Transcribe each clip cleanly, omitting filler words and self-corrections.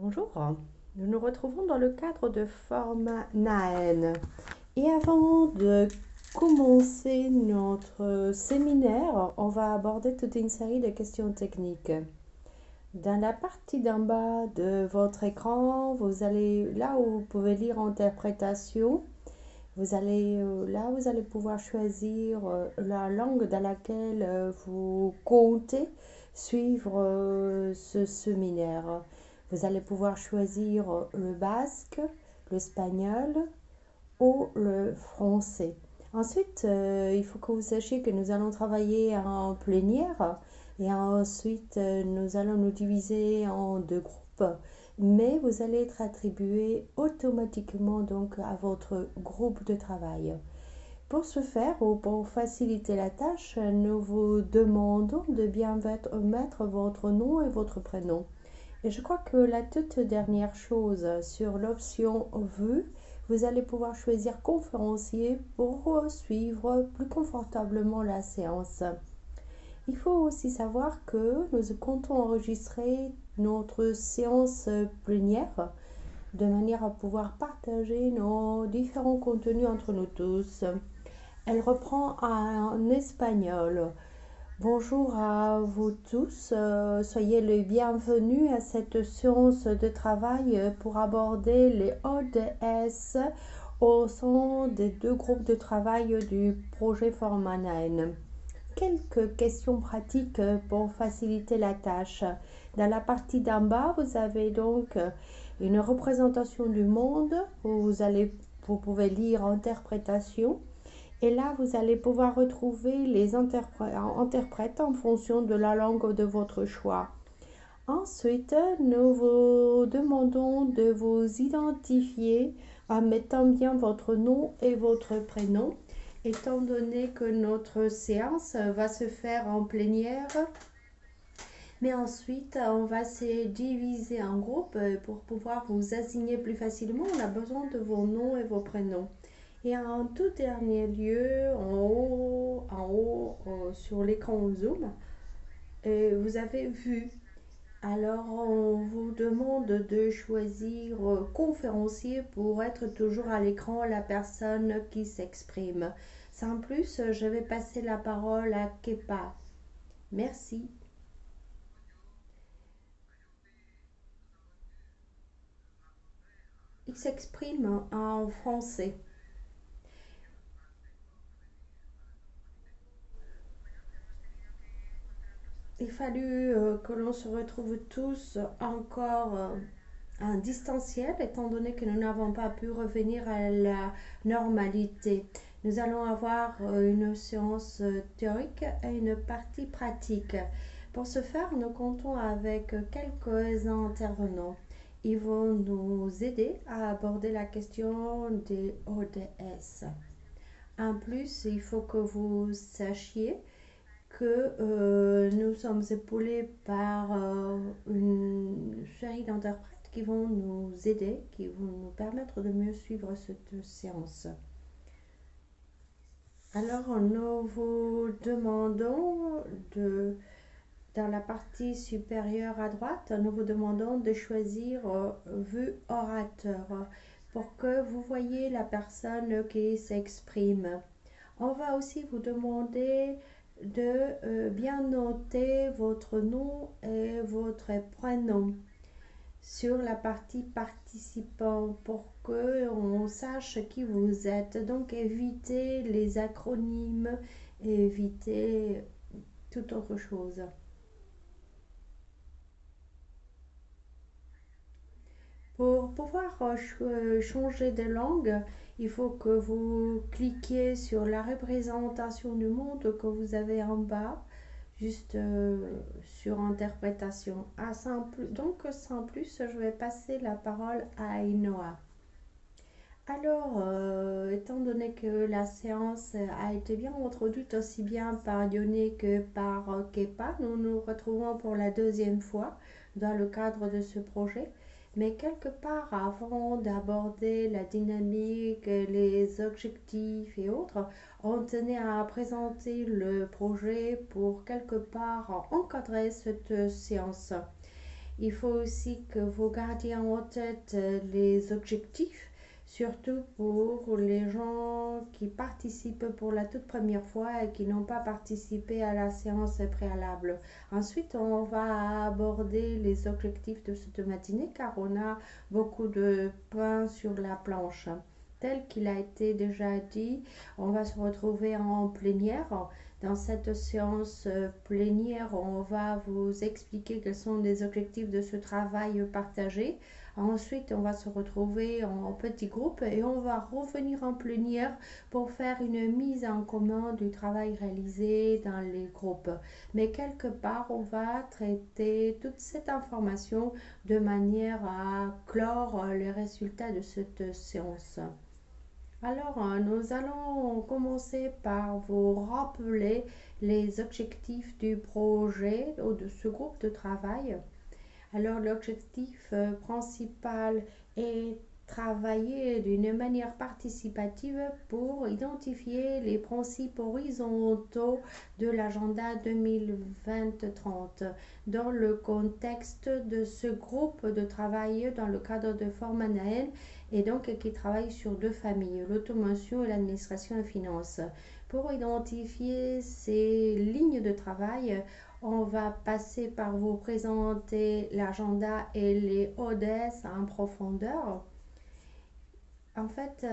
Bonjour, nous nous retrouvons dans le cadre de format NAEN. Et avant de commencer notre séminaire, on va aborder toute une série de questions techniques. Dans la partie d'en bas de votre écran, vous allez là où vous pouvez lire interprétation. Vous allez pouvoir choisir la langue dans laquelle vous comptez suivre ce séminaire. Vous allez pouvoir choisir le basque, l'espagnol ou le français. Ensuite, il faut que vous sachiez que nous allons travailler en plénière et ensuite nous allons nous diviser en deux groupes. Mais vous allez être attribué automatiquement donc à votre groupe de travail. Pour ce faire ou pour faciliter la tâche, nous vous demandons de bien mettre votre nom et votre prénom. Et je crois que la toute dernière chose sur l'option Vue, vous allez pouvoir choisir conférencier pour suivre plus confortablement la séance. Il faut aussi savoir que nous comptons enregistrer notre séance plénière de manière à pouvoir partager nos différents contenus entre nous tous. Elle reprend en espagnol. Bonjour à vous tous, soyez les bienvenus à cette séance de travail pour aborder les ODS au sein des deux groupes de travail du projet Format 9. Quelques questions pratiques pour faciliter la tâche. Dans la partie d'en bas, vous avez donc une représentation du monde où vous pouvez lire interprétation. Et là, vous allez pouvoir retrouver les interprètes en fonction de la langue de votre choix. Ensuite, nous vous demandons de vous identifier en mettant bien votre nom et votre prénom, étant donné que notre séance va se faire en plénière. Mais ensuite, on va se diviser en groupes pour pouvoir vous assigner plus facilement. On a besoin de vos noms et vos prénoms. Et en tout dernier lieu, sur l'écran Zoom, vous avez vu. Alors, on vous demande de choisir conférencier pour être toujours à l'écran la personne qui s'exprime. Sans plus, je vais passer la parole à Kepa. Merci. Il s'exprime en français. Il fallut que l'on se retrouve tous encore en distanciel, étant donné que nous n'avons pas pu revenir à la normalité. Nous allons avoir une séance théorique et une partie pratique. Pour ce faire, nous comptons avec quelques intervenants. Ils vont nous aider à aborder la question des ODS. En plus, il faut que vous sachiez que nous sommes épaulés par une série d'interprètes qui vont nous aider, qui vont nous permettre de mieux suivre cette séance. Alors, nous vous demandons dans la partie supérieure à droite, nous vous demandons de choisir vue orateur pour que vous voyez la personne qui s'exprime. On va aussi vous demander de bien noter votre nom et votre prénom sur la partie participant pour que on sache qui vous êtes. Donc évitez les acronymes et évitez toute autre chose. Pour pouvoir changer de langue, il faut que vous cliquiez sur la représentation du monde que vous avez en bas, juste sur interprétation. Donc sans plus, je vais passer la parole à Inoa. Alors, étant donné que la séance a été bien introduite aussi bien par Dioné que par Kepa, nous nous retrouvons pour la deuxième fois dans le cadre de ce projet. Mais quelque part, avant d'aborder la dynamique, les objectifs et autres, on tenait à présenter le projet pour quelque part encadrer cette séance. Il faut aussi que vous gardiez en tête les objectifs, surtout pour les gens qui participent pour la toute première fois et qui n'ont pas participé à la séance préalable. Ensuite, on va aborder les objectifs de cette matinée car on a beaucoup de pain sur la planche. Tel qu'il a été déjà dit, on va se retrouver en plénière. Dans cette séance plénière, on va vous expliquer quels sont les objectifs de ce travail partagé. Ensuite, on va se retrouver en petits groupes et on va revenir en plénière pour faire une mise en commun du travail réalisé dans les groupes. Mais quelque part, on va traiter toute cette information de manière à clore les résultats de cette séance. Alors, nous allons commencer par vous rappeler les objectifs du projet ou de ce groupe de travail. Alors, l'objectif principal est travailler d'une manière participative pour identifier les principes horizontaux de l'agenda 2020-30 dans le contexte de ce groupe de travail dans le cadre de Formanaen et donc qui travaille sur deux familles, l'automation et l'administration et finance. Pour identifier ces lignes de travail, on va passer par vous présenter l'agenda et les ODS en profondeur. En fait,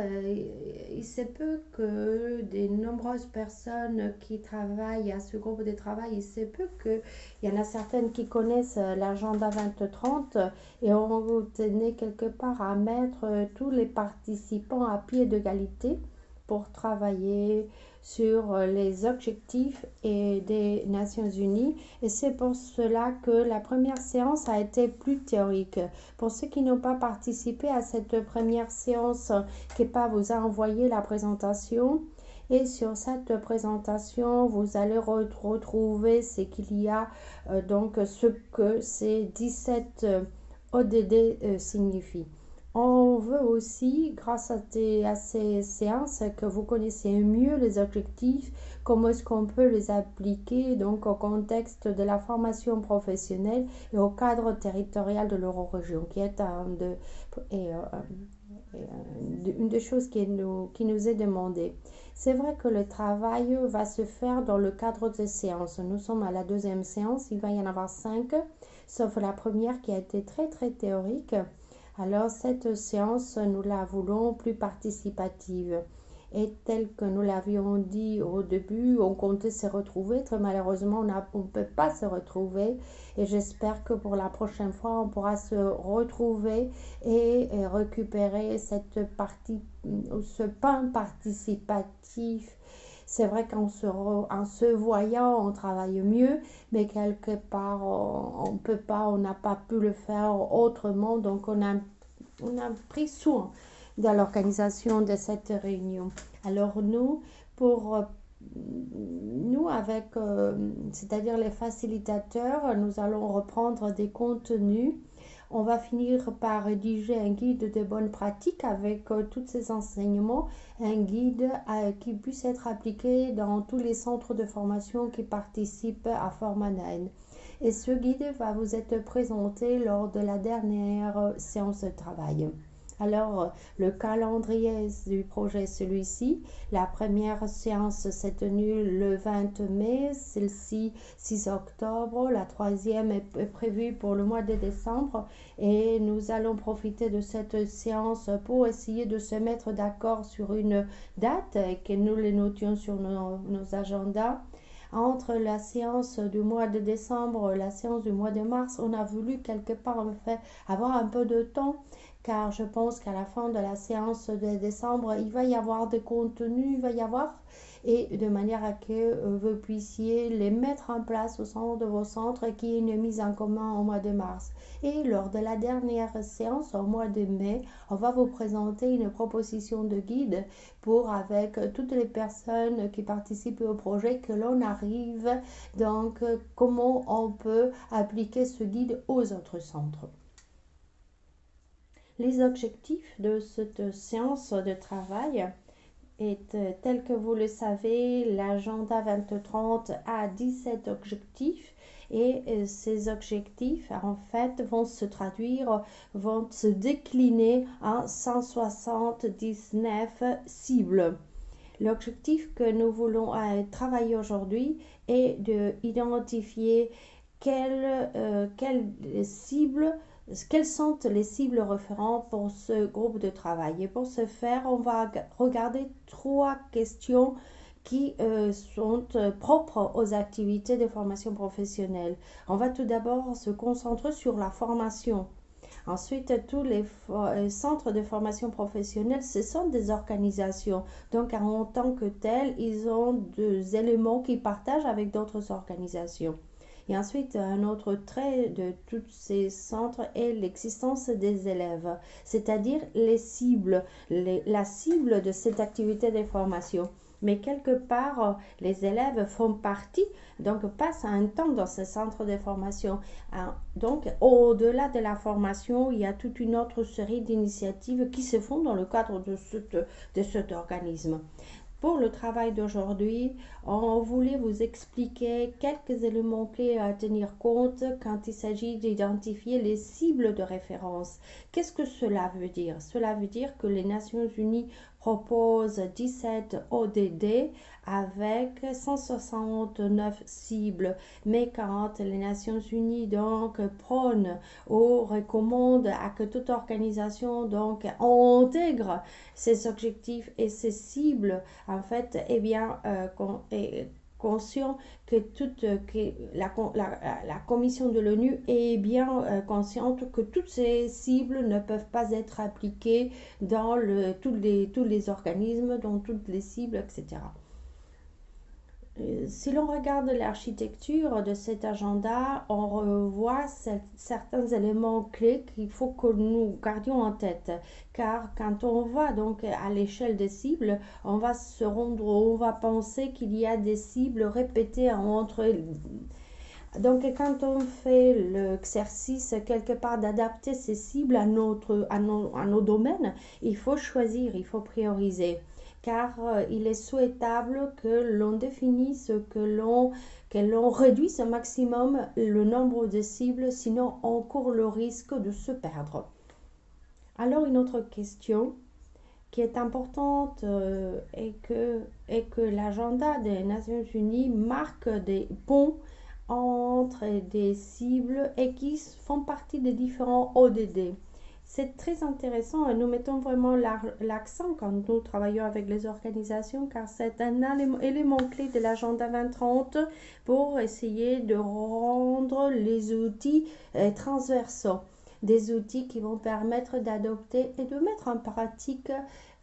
il se peut que de nombreuses personnes qui travaillent à ce groupe de travail, il se peut qu'il y en a certaines qui connaissent l'agenda 2030 et on vous tenait quelque part à mettre tous les participants à pied d'égalité pour travailler sur les objectifs des Nations Unies. Et c'est pour cela que la première séance a été plus théorique. Pour ceux qui n'ont pas participé à cette première séance, Kepa vous a envoyé la présentation. Et sur cette présentation, vous allez retrouver ce qu'il y a, donc ce que ces 17 ODD signifient. On veut aussi, grâce à ces séances, que vous connaissez mieux les objectifs, comment est-ce qu'on peut les appliquer donc au contexte de la formation professionnelle et au cadre territorial de l'Eurorégion, qui est une des choses qui nous est demandée. C'est vrai que le travail va se faire dans le cadre des séances. Nous sommes à la deuxième séance, il va y en avoir 5, sauf la première qui a été très très théorique. Alors cette séance, nous la voulons plus participative. Et tel que nous l'avions dit au début, on comptait se retrouver. Très malheureusement, on ne peut pas se retrouver. Et j'espère que pour la prochaine fois, on pourra se retrouver et récupérer cette partie, ce pain participatif. C'est vrai qu'en se voyant, on travaille mieux, mais quelque part, on peut pas, on n'a pas pu le faire autrement. Donc, on a pris soin de l'organisation de cette réunion. Alors, nous avec, c'est-à-dire les facilitateurs, nous allons reprendre des contenus. On va finir par rédiger un guide de bonnes pratiques avec tous ces enseignements, un guide qui puisse être appliqué dans tous les centres de formation qui participent à Formanaen. Et ce guide va vous être présenté lors de la dernière séance de travail. Alors, le calendrier du projet est celui-ci. La première séance s'est tenue le 20 mai, celle-ci 6 octobre. La troisième est prévue pour le mois de décembre. Et nous allons profiter de cette séance pour essayer de se mettre d'accord sur une date et que nous les notions sur nos agendas. Entre la séance du mois de décembre et la séance du mois de mars, on a voulu quelque part en fait avoir un peu de temps, car je pense qu'à la fin de la séance de décembre, il va y avoir des contenus, et de manière à que vous puissiez les mettre en place au sein de vos centres et qu'il y ait une mise en commun au mois de mars. Et lors de la dernière séance, au mois de mai, on va vous présenter une proposition de guide pour, avec toutes les personnes qui participent au projet, que l'on arrive, donc, comment on peut appliquer ce guide aux autres centres. Les objectifs de cette séance de travail est, tel que vous le savez, l'agenda 2030 a 17 objectifs et ces objectifs en fait vont se décliner en 179 cibles. L'objectif que nous voulons travailler aujourd'hui est d'identifier quelles sont les cibles référentes pour ce groupe de travail. Et pour ce faire, on va regarder 3 questions qui sont propres aux activités de formation professionnelle. On va tout d'abord se concentrer sur la formation. Ensuite, tous les centres de formation professionnelle, ce sont des organisations. Donc, en tant que tels, ils ont des éléments qu'ils partagent avec d'autres organisations. Et ensuite, un autre trait de tous ces centres est l'existence des élèves, c'est-à-dire les cibles, la cible de cette activité de formation. Mais quelque part, les élèves font partie, donc passent un temps dans ce centre de formation. Donc, au-delà de la formation, il y a toute une autre série d'initiatives qui se font dans le cadre de cet organisme. Pour le travail d'aujourd'hui, on voulait vous expliquer quelques éléments clés à tenir compte quand il s'agit d'identifier les cibles de référence. Qu'est-ce que cela veut dire? Cela veut dire que les Nations Unies proposent 17 ODD avec 169 cibles. Mais quand les Nations Unies donc prônent ou recommandent à que toute organisation donc intègre ces objectifs et ces cibles, en fait, eh bien, est conscient que la Commission de l'ONU est bien consciente que toutes ces cibles ne peuvent pas être appliquées dans tous les organismes, dans toutes les cibles, etc. Si l'on regarde l'architecture de cet agenda, on revoit certains éléments clés qu'il faut que nous gardions en tête. Car quand on va donc à l'échelle des cibles, on va penser qu'il y a des cibles répétées entre. Donc, quand on fait l'exercice quelque part d'adapter ces cibles à nos domaines, il faut choisir, il faut prioriser. Car il est souhaitable que l'on définisse, que l'on réduise au maximum le nombre de cibles, sinon on court le risque de se perdre. Alors, une autre question qui est importante est que l'agenda des Nations Unies marque des ponts entre des cibles et qui font partie des différents ODD. C'est très intéressant et nous mettons vraiment l'accent quand nous travaillons avec les organisations car c'est un élément clé de l'agenda 2030 pour essayer de rendre les outils transversaux. Des outils qui vont permettre d'adopter et de mettre en pratique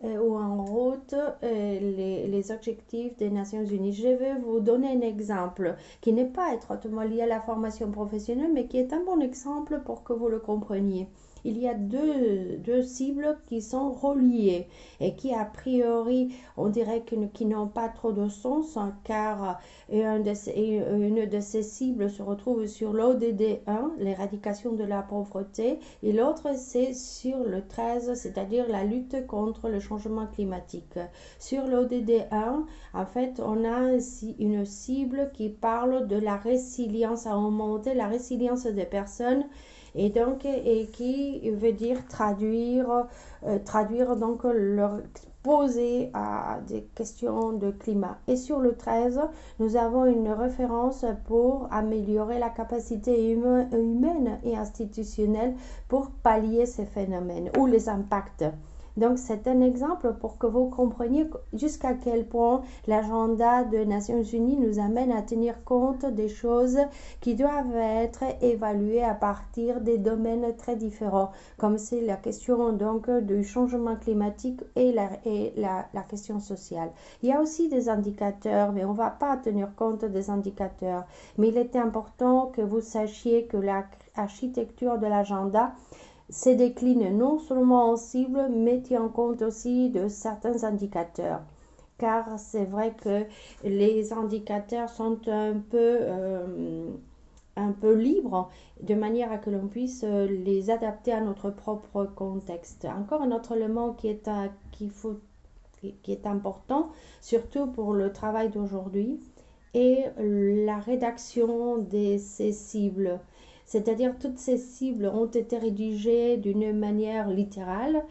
ou en route les objectifs des Nations Unies. Je vais vous donner un exemple qui n'est pas étroitement lié à la formation professionnelle, mais qui est un bon exemple pour que vous le compreniez. Il y a deux cibles qui sont reliées et qui, a priori, on dirait qui n'ont pas trop de sens, car une de ces cibles se retrouve sur l'ODD 1, l'éradication de la pauvreté, et l'autre, c'est sur le 13, c'est-à-dire la lutte contre le changement climatique. Sur l'ODD 1, en fait, on a une cible qui parle de la résilience, à augmenter la résilience des personnes, et donc qui veut dire traduire donc leur exposé à des questions de climat. Et sur le 13, nous avons une référence pour améliorer la capacité humaine et institutionnelle pour pallier ces phénomènes ou les impacts. Donc, c'est un exemple pour que vous compreniez jusqu'à quel point l'agenda des Nations Unies nous amène à tenir compte des choses qui doivent être évaluées à partir des domaines très différents, comme c'est la question donc du changement climatique et la question sociale. Il y a aussi des indicateurs, mais on ne va pas tenir compte des indicateurs. Mais il était important que vous sachiez que l'architecture de l'agenda se décline non seulement en cible, mais tient compte aussi de certains indicateurs. Car c'est vrai que les indicateurs sont un peu libres, de manière à que l'on puisse les adapter à notre propre contexte. Encore un autre élément qui est important, surtout pour le travail d'aujourd'hui, et la rédaction de ces cibles. C'est-à-dire toutes ces cibles ont été rédigées d'une manière littérale,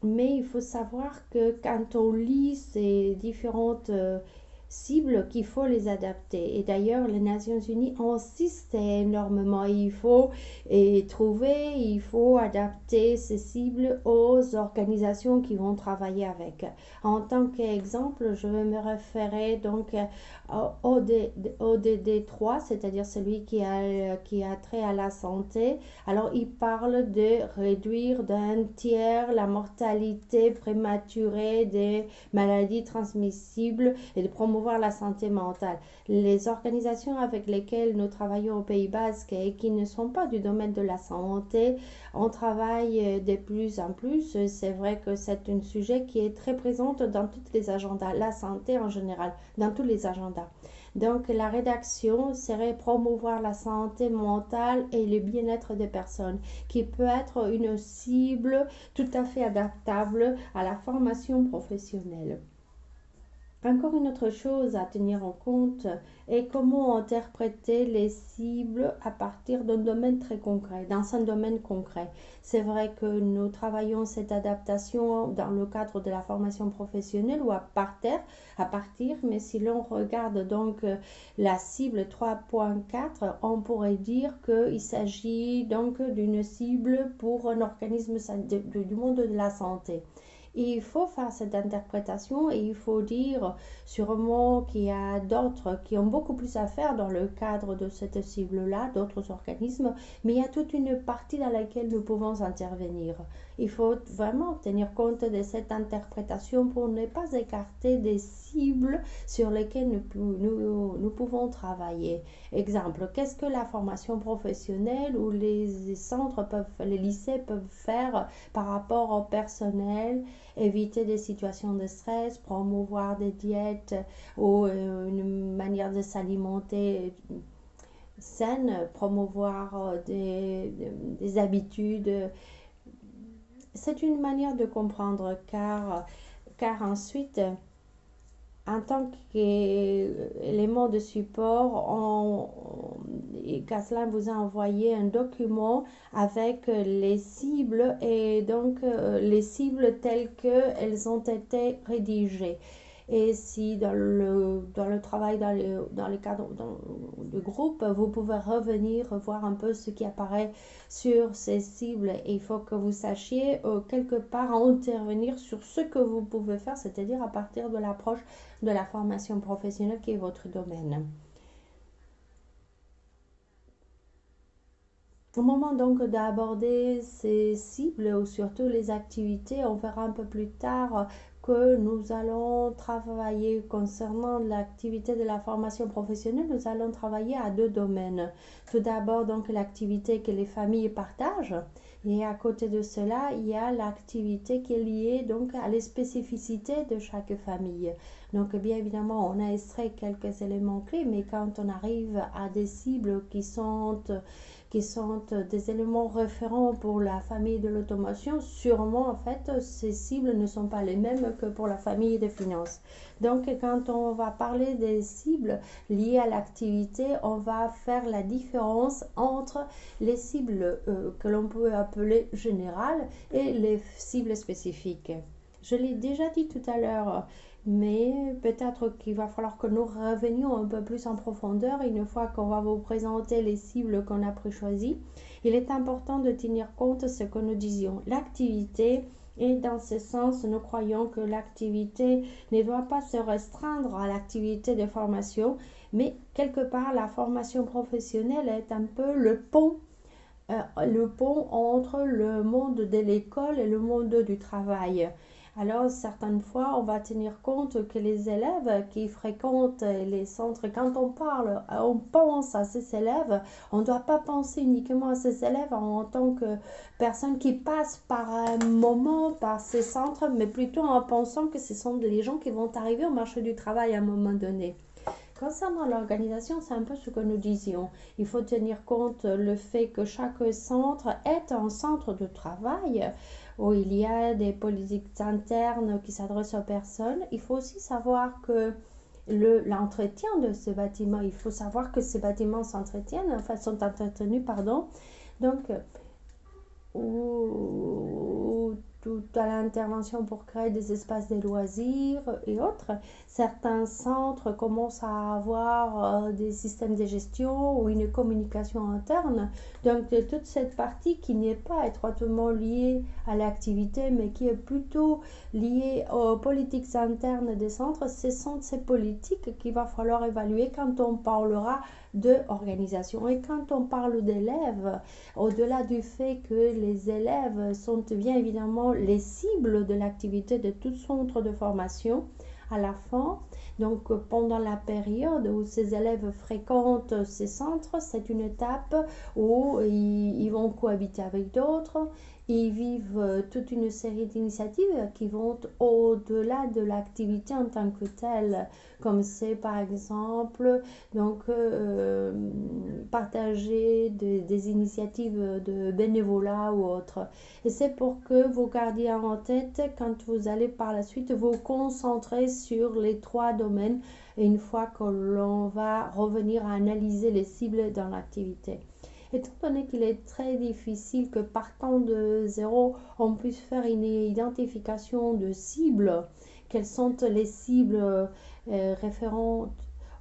mais il faut savoir que quand on lit ces différentes cibles, qu'il faut les adapter. Et d'ailleurs, les Nations Unies insistent énormément. Il faut il faut adapter ces cibles aux organisations qui vont travailler avec. En tant qu'exemple, je vais me référer donc au ODD 3, c'est-à-dire celui qui a trait à la santé. Alors, il parle de réduire d'un tiers la mortalité prématurée des maladies transmissibles et de promouvoir la santé mentale. Les organisations avec lesquelles nous travaillons au Pays Basque et qui ne sont pas du domaine de la santé, on travaille de plus en plus. C'est vrai que c'est un sujet qui est très présent dans tous les agendas, la santé en général, dans tous les agendas. Donc, la rédaction serait promouvoir la santé mentale et le bien-être des personnes, qui peut être une cible tout à fait adaptable à la formation professionnelle. Encore une autre chose à tenir en compte est comment interpréter les cibles à partir d'un domaine très concret, dans un domaine concret. C'est vrai que nous travaillons cette adaptation dans le cadre de la formation professionnelle ou à partir, mais si l'on regarde donc la cible 3.4, on pourrait dire qu'il s'agit donc d'une cible pour un organisme du monde de la santé. Il faut faire cette interprétation et il faut dire sûrement qu'il y a d'autres qui ont beaucoup plus à faire dans le cadre de cette cible-là, d'autres organismes, mais il y a toute une partie dans laquelle nous pouvons intervenir. Il faut vraiment tenir compte de cette interprétation pour ne pas écarter des cibles sur lesquelles nous pouvons travailler. Exemple, qu'est-ce que la formation professionnelle ou les centres les lycées peuvent faire par rapport au personnel? Éviter des situations de stress, promouvoir des diètes ou une manière de s'alimenter saine, promouvoir des habitudes. C'est une manière de comprendre car ensuite, en tant qu'élément de support, Caslin vous a envoyé un document avec les cibles et donc les cibles telles qu'elles ont été rédigées. Et si dans le travail, dans le cadre de groupe, vous pouvez revenir voir un peu ce qui apparaît sur ces cibles. Et il faut que vous sachiez quelque part intervenir sur ce que vous pouvez faire, c'est-à-dire à partir de l'approche de la formation professionnelle qui est votre domaine. Au moment donc d'aborder ces cibles ou surtout les activités, on verra un peu plus tard que nous allons travailler concernant l'activité de la formation professionnelle, nous allons travailler à deux domaines. Tout d'abord donc l'activité que les familles partagent et à côté de cela, il y a l'activité qui est liée donc à les spécificités de chaque famille. Donc bien évidemment, on a extrait quelques éléments clés, mais quand on arrive à des cibles qui sont des éléments référents pour la famille de l'automation, sûrement en fait ces cibles ne sont pas les mêmes que pour la famille des finances. Donc quand on va parler des cibles liées à l'activité, on va faire la différence entre les cibles que l'on peut appeler générales et les cibles spécifiques. Je l'ai déjà dit tout à l'heure, mais peut-être qu'il va falloir que nous revenions un peu plus en profondeur une fois qu'on va vous présenter les cibles qu'on a préchoisies. Il est important de tenir compte de ce que nous disions. L'activité, et dans ce sens, nous croyons que l'activité ne doit pas se restreindre à l'activité de formation, mais quelque part, la formation professionnelle est un peu le pont entre le monde de l'école et le monde du travail. Alors, certaines fois, on va tenir compte que les élèves qui fréquentent les centres, quand on pense à ces élèves, on ne doit pas penser uniquement à ces élèves en tant que personnes qui passent par un moment par ces centres, mais plutôt en pensant que ce sont les gens qui vont arriver au marché du travail à un moment donné. Concernant l'organisation, c'est un peu ce que nous disions. Il faut tenir compte le fait que chaque centre est un centre de travail où il y a des politiques internes qui s'adressent aux personnes. Il faut aussi savoir que l'entretien de ce bâtiment. Il faut savoir que ces bâtiments s'entretiennent, enfin sont entretenus, pardon. Donc, ou toute l'intervention pour créer des espaces de loisirs et autres. Certains centres commencent à avoir des systèmes de gestion ou une communication interne. Donc, toute cette partie qui n'est pas étroitement liée à l'activité, mais qui est plutôt liée aux politiques internes des centres, ce sont ces politiques qu'il va falloir évaluer quand on parlera de organisation. Et quand on parle d'élèves, au-delà du fait que les élèves sont bien évidemment les cibles de l'activité de tout centre de formation, à la fin, donc pendant la période où ces élèves fréquentent ces centres, c'est une étape où ils vont cohabiter avec d'autres. Ils vivent toute une série d'initiatives qui vont au-delà de l'activité en tant que telle, comme c'est par exemple donc partager des initiatives de bénévolat ou autre. Et c'est pour que vous gardiez en tête quand vous allez par la suite vous concentrer sur les 3 domaines une fois que l'on va revenir à analyser les cibles dans l'activité. Étant donné qu'il est très difficile que partant de zéro, on puisse faire une identification de cibles, quelles sont les cibles référentes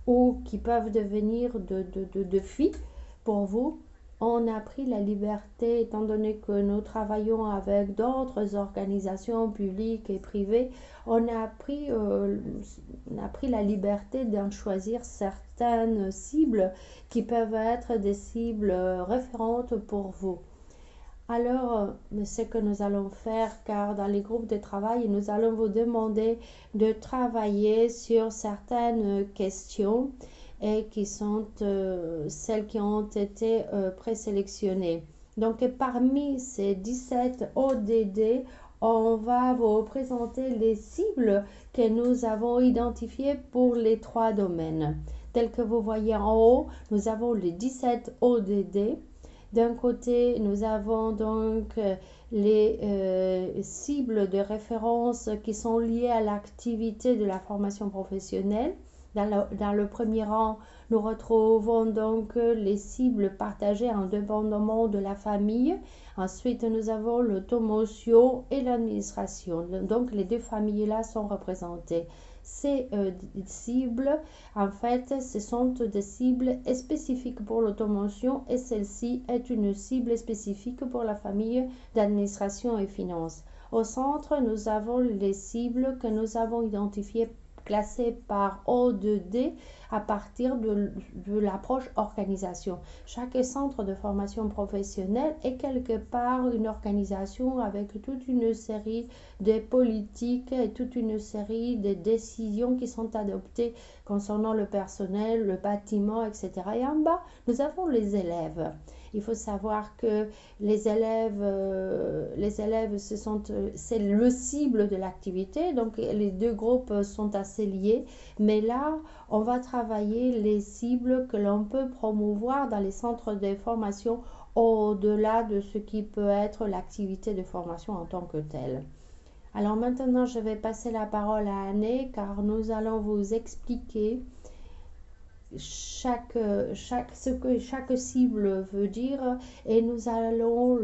ou qui peuvent devenir de filles pour vous, on a pris la liberté, étant donné que nous travaillons avec d'autres organisations publiques et privées, on a pris la liberté d'en choisir certaines cibles qui peuvent être des cibles référentes pour vous. Alors, ce que nous allons faire, car dans les groupes de travail, nous allons vous demander de travailler sur certaines questions et qui sont celles qui ont été présélectionnées. Donc, parmi ces 17 ODD, on va vous présenter les cibles que nous avons identifiées pour les 3 domaines. Tel que vous voyez en haut, nous avons les 17 ODD. D'un côté, nous avons donc les cibles de référence qui sont liées à l'activité de la formation professionnelle. Dans le premier rang, nous retrouvons donc les cibles partagées indépendamment de la famille. Ensuite, nous avons l'automotion et l'administration. Donc, les 2 familles-là sont représentées. Ces cibles, en fait, ce sont des cibles spécifiques pour l'automotion et celle-ci est une cible spécifique pour la famille d'administration et finances. Au centre, nous avons les cibles que nous avons identifiées classées par O2D à partir de l'approche organisation. Chaque centre de formation professionnelle est quelque part une organisation avec toute une série de politiques et toute une série de décisions qui sont adoptées concernant le personnel, le bâtiment, etc. Et en bas, nous avons les élèves. Il faut savoir que les élèves c'est le cible de l'activité, donc les 2 groupes sont assez liés, mais là, on va travailler les cibles que l'on peut promouvoir dans les centres de formation au-delà de ce qui peut être l'activité de formation en tant que telle. Alors maintenant, je vais passer la parole à Anne, car nous allons vous expliquer ce que chaque cible veut dire et nous allons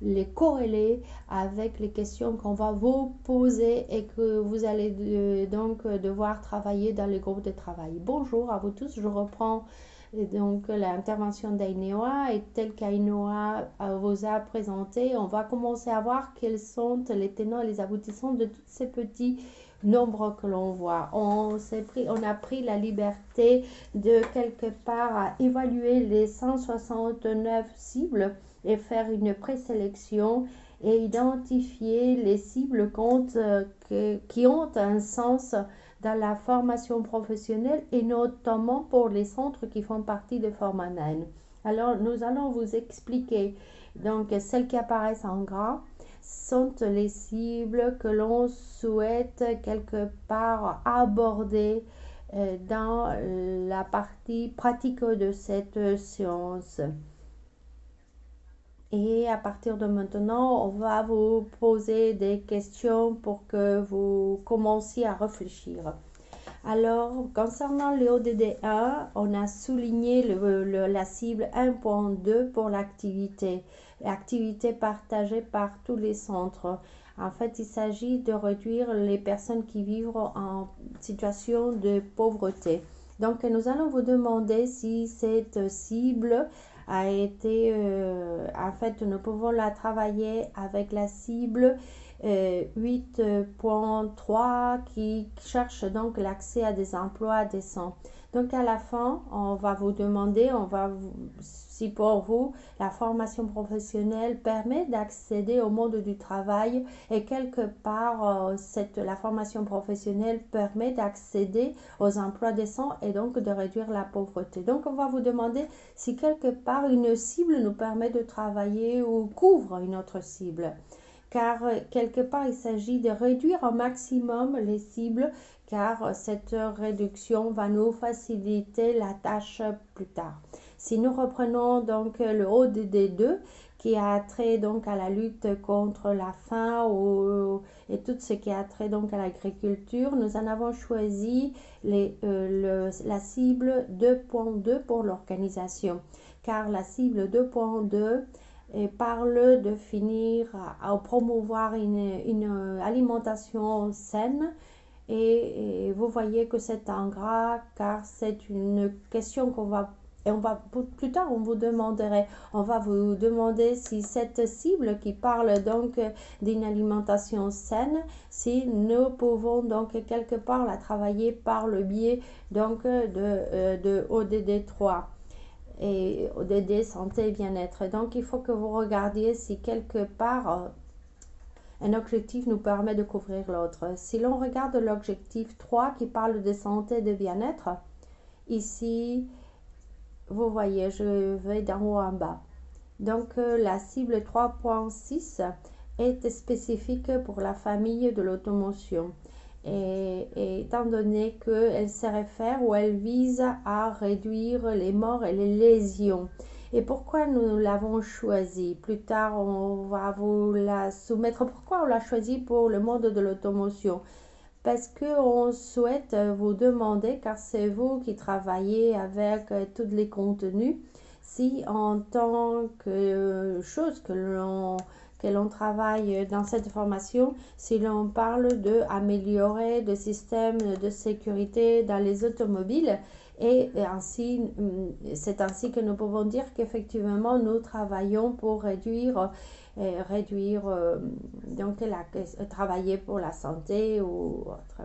les corréler avec les questions qu'on va vous poser et que vous allez donc devoir travailler dans les groupes de travail. Bonjour à vous tous, je reprends donc l'intervention d'Ainoa et telle qu'Ainoa vous a présenté, on va commencer à voir quels sont les tenants et les aboutissants de tous ces petits nombres que l'on voit. On a pris la liberté de quelque part à évaluer les 169 cibles et faire une présélection et identifier les cibles qui ont un sens dans la formation professionnelle et notamment pour les centres qui font partie de Formanen. Alors, nous allons vous expliquer donc celles qui apparaissent en gras sont les cibles que l'on souhaite quelque part aborder dans la partie pratique de cette séance. Et à partir de maintenant, on va vous poser des questions pour que vous commenciez à réfléchir. Alors, concernant le ODD1, on a souligné la cible 1.2 pour l'activité partagée par tous les centres. En fait, il s'agit de réduire les personnes qui vivent en situation de pauvreté. Donc, nous allons vous demander si cette cible a été, en fait, nous pouvons la travailler avec la cible 8.3 qui cherche donc l'accès à des emplois décents. Donc à la fin, on va vous demander, si pour vous, la formation professionnelle permet d'accéder au monde du travail et quelque part, la formation professionnelle permet d'accéder aux emplois décents et donc de réduire la pauvreté. Donc on va vous demander si quelque part une cible nous permet de travailler ou couvre une autre cible. Car quelque part, il s'agit de réduire au maximum les cibles, car cette réduction va nous faciliter la tâche plus tard. Si nous reprenons donc le ODD2, qui a trait donc à la lutte contre la faim et tout ce qui a trait donc à l'agriculture, nous en avons choisi la cible 2.2 pour l'organisation, car la cible 2.2 et parle de finir à promouvoir une alimentation saine. Et vous voyez que c'est en gras car c'est une question qu'on va et plus tard on va vous demander si cette cible qui parle donc d'une alimentation saine, si nous pouvons donc quelque part la travailler par le biais donc de ODD3 et ODD santé et bien-être. Donc il faut que vous regardiez si quelque part un objectif nous permet de couvrir l'autre. Si l'on regarde l'objectif 3 qui parle de santé et de bien-être, ici vous voyez, je vais d'en haut en bas. Donc la cible 3.6 est spécifique pour la famille de l'automotion. Et étant donné qu'elle se réfère ou elle vise à réduire les morts et les lésions. Et pourquoi nous l'avons choisi? Plus tard, on va vous la soumettre. Pourquoi on l'a choisi pour le monde de l'automotion? Parce qu'on souhaite vous demander, car c'est vous qui travaillez avec tous les contenus, si en tant que chose que l'on travaille dans cette formation, si l'on parle d'améliorer le système de sécurité dans les automobiles, et ainsi, c'est ainsi que nous pouvons dire qu'effectivement, nous travaillons pour donc travailler pour la santé ou autre.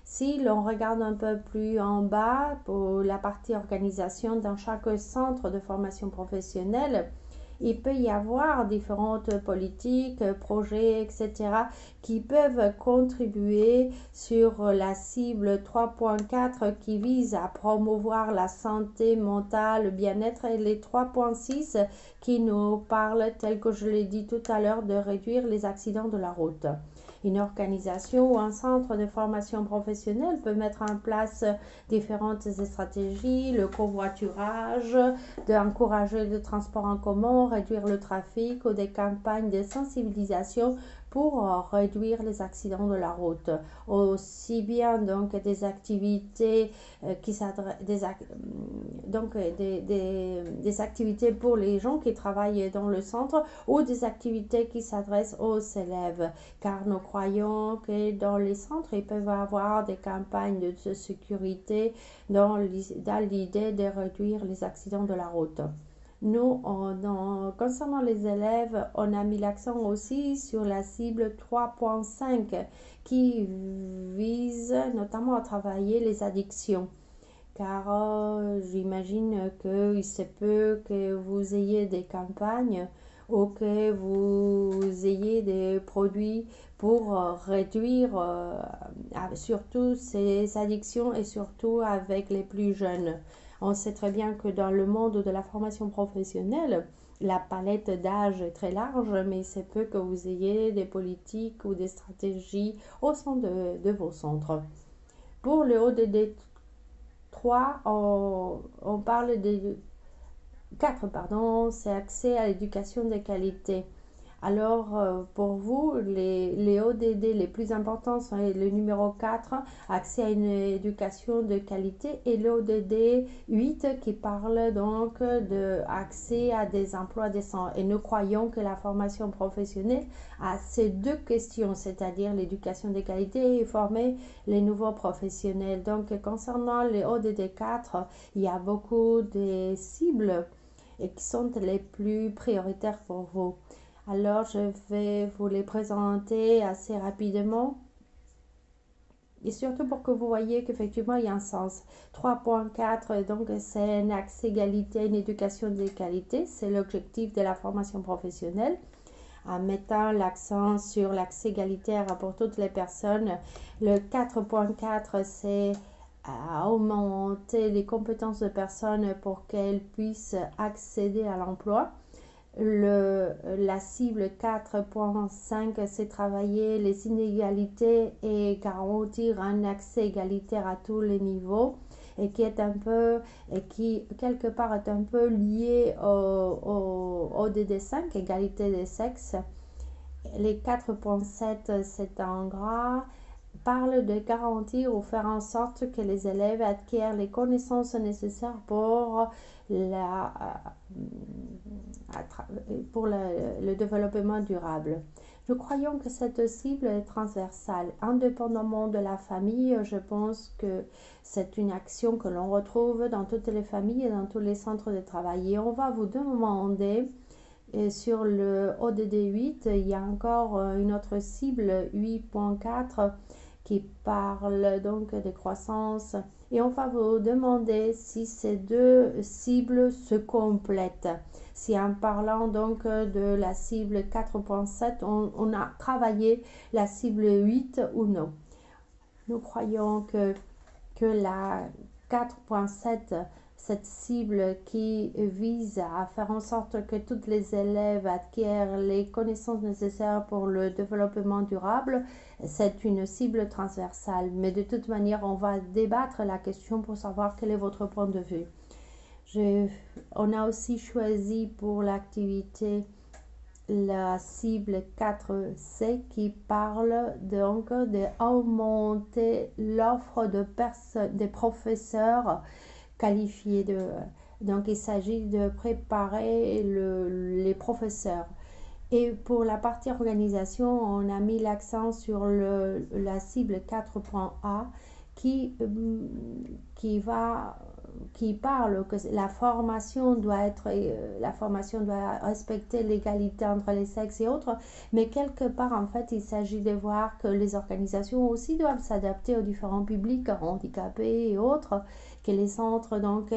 Si l'on regarde un peu plus en bas pour la partie organisation dans chaque centre de formation professionnelle, il peut y avoir différentes politiques, projets, etc. qui peuvent contribuer sur la cible 3.4 qui vise à promouvoir la santé mentale, le bien-être, et les 3.6 qui nous parlent, tel que je l'ai dit tout à l'heure, de réduire les accidents de la route. Une organisation ou un centre de formation professionnelle peut mettre en place différentes stratégies, le covoiturage, d'encourager le transport en commun, réduire le trafic ou des campagnes de sensibilisation pour réduire les accidents de la route. Aussi bien donc des activités des activités pour les gens qui travaillent dans le centre ou des activités qui s'adressent aux élèves, car nous croyons que dans les centres, il peut y avoir des campagnes de sécurité dans l'idée de réduire les accidents de la route. Nous, concernant les élèves, on a mis l'accent aussi sur la cible 3.5 qui vise notamment à travailler les addictions. Car j'imagine qu'il se peut que vous ayez des campagnes ou que vous ayez des produits pour réduire surtout ces addictions et surtout avec les plus jeunes. On sait très bien que dans le monde de la formation professionnelle, la palette d'âge est très large, mais il se peut que vous ayez des politiques ou des stratégies au sein de vos centres. Pour le ODD 3, on parle 4, pardon, c'est accès à l'éducation de qualité. Alors, pour vous, les ODD les plus importants sont le numéro 4, accès à une éducation de qualité, et le ODD 8 qui parle donc de accès à des emplois décents. Et nous croyons que la formation professionnelle a ces deux questions, c'est-à-dire l'éducation de qualité et former les nouveaux professionnels. Donc, concernant les ODD 4, il y a beaucoup de cibles et qui sont les plus prioritaires pour vous. Alors, je vais vous les présenter assez rapidement. Et surtout pour que vous voyez qu'effectivement, il y a un sens. 3.4, donc, c'est un accès égalité, une éducation de qualité. C'est l'objectif de la formation professionnelle. En mettant l'accent sur l'accès égalitaire pour toutes les personnes. Le 4.4, c'est augmenter les compétences de personnes pour qu'elles puissent accéder à l'emploi. La cible 4.5, c'est travailler les inégalités et garantir un accès égalitaire à tous les niveaux, et qui est un peu, et qui quelque part est un peu lié au DD5, égalité des sexes. Les 4.7, c'est en gras, parle de garantir ou faire en sorte que les élèves acquièrent les connaissances nécessaires pour le développement durable. Nous croyons que cette cible est transversale. Indépendamment de la famille, je pense que c'est une action que l'on retrouve dans toutes les familles et dans tous les centres de travail. Et on va vous demander, sur le ODD 8, il y a encore une autre cible, 8.4, qui parle donc de croissance. Et on va vous demander si ces deux cibles se complètent. Si en parlant donc de la cible 4.7, on a travaillé la cible 8 ou non. Nous croyons que la 4.7, cette cible qui vise à faire en sorte que tous les élèves acquièrent les connaissances nécessaires pour le développement durable, c'est une cible transversale. Mais de toute manière, on va débattre la question pour savoir quel est votre point de vue. On a aussi choisi pour l'activité la cible 4C qui parle donc d'augmenter l'offre de professeurs qualifiés. Donc, il s'agit de préparer les professeurs. Et pour la partie organisation, on a mis l'accent sur la cible 4.A qui parle que la formation doit respecter l'égalité entre les sexes et autres, mais quelque part en fait il s'agit de voir que les organisations aussi doivent s'adapter aux différents publics handicapés et autres, que les centres donc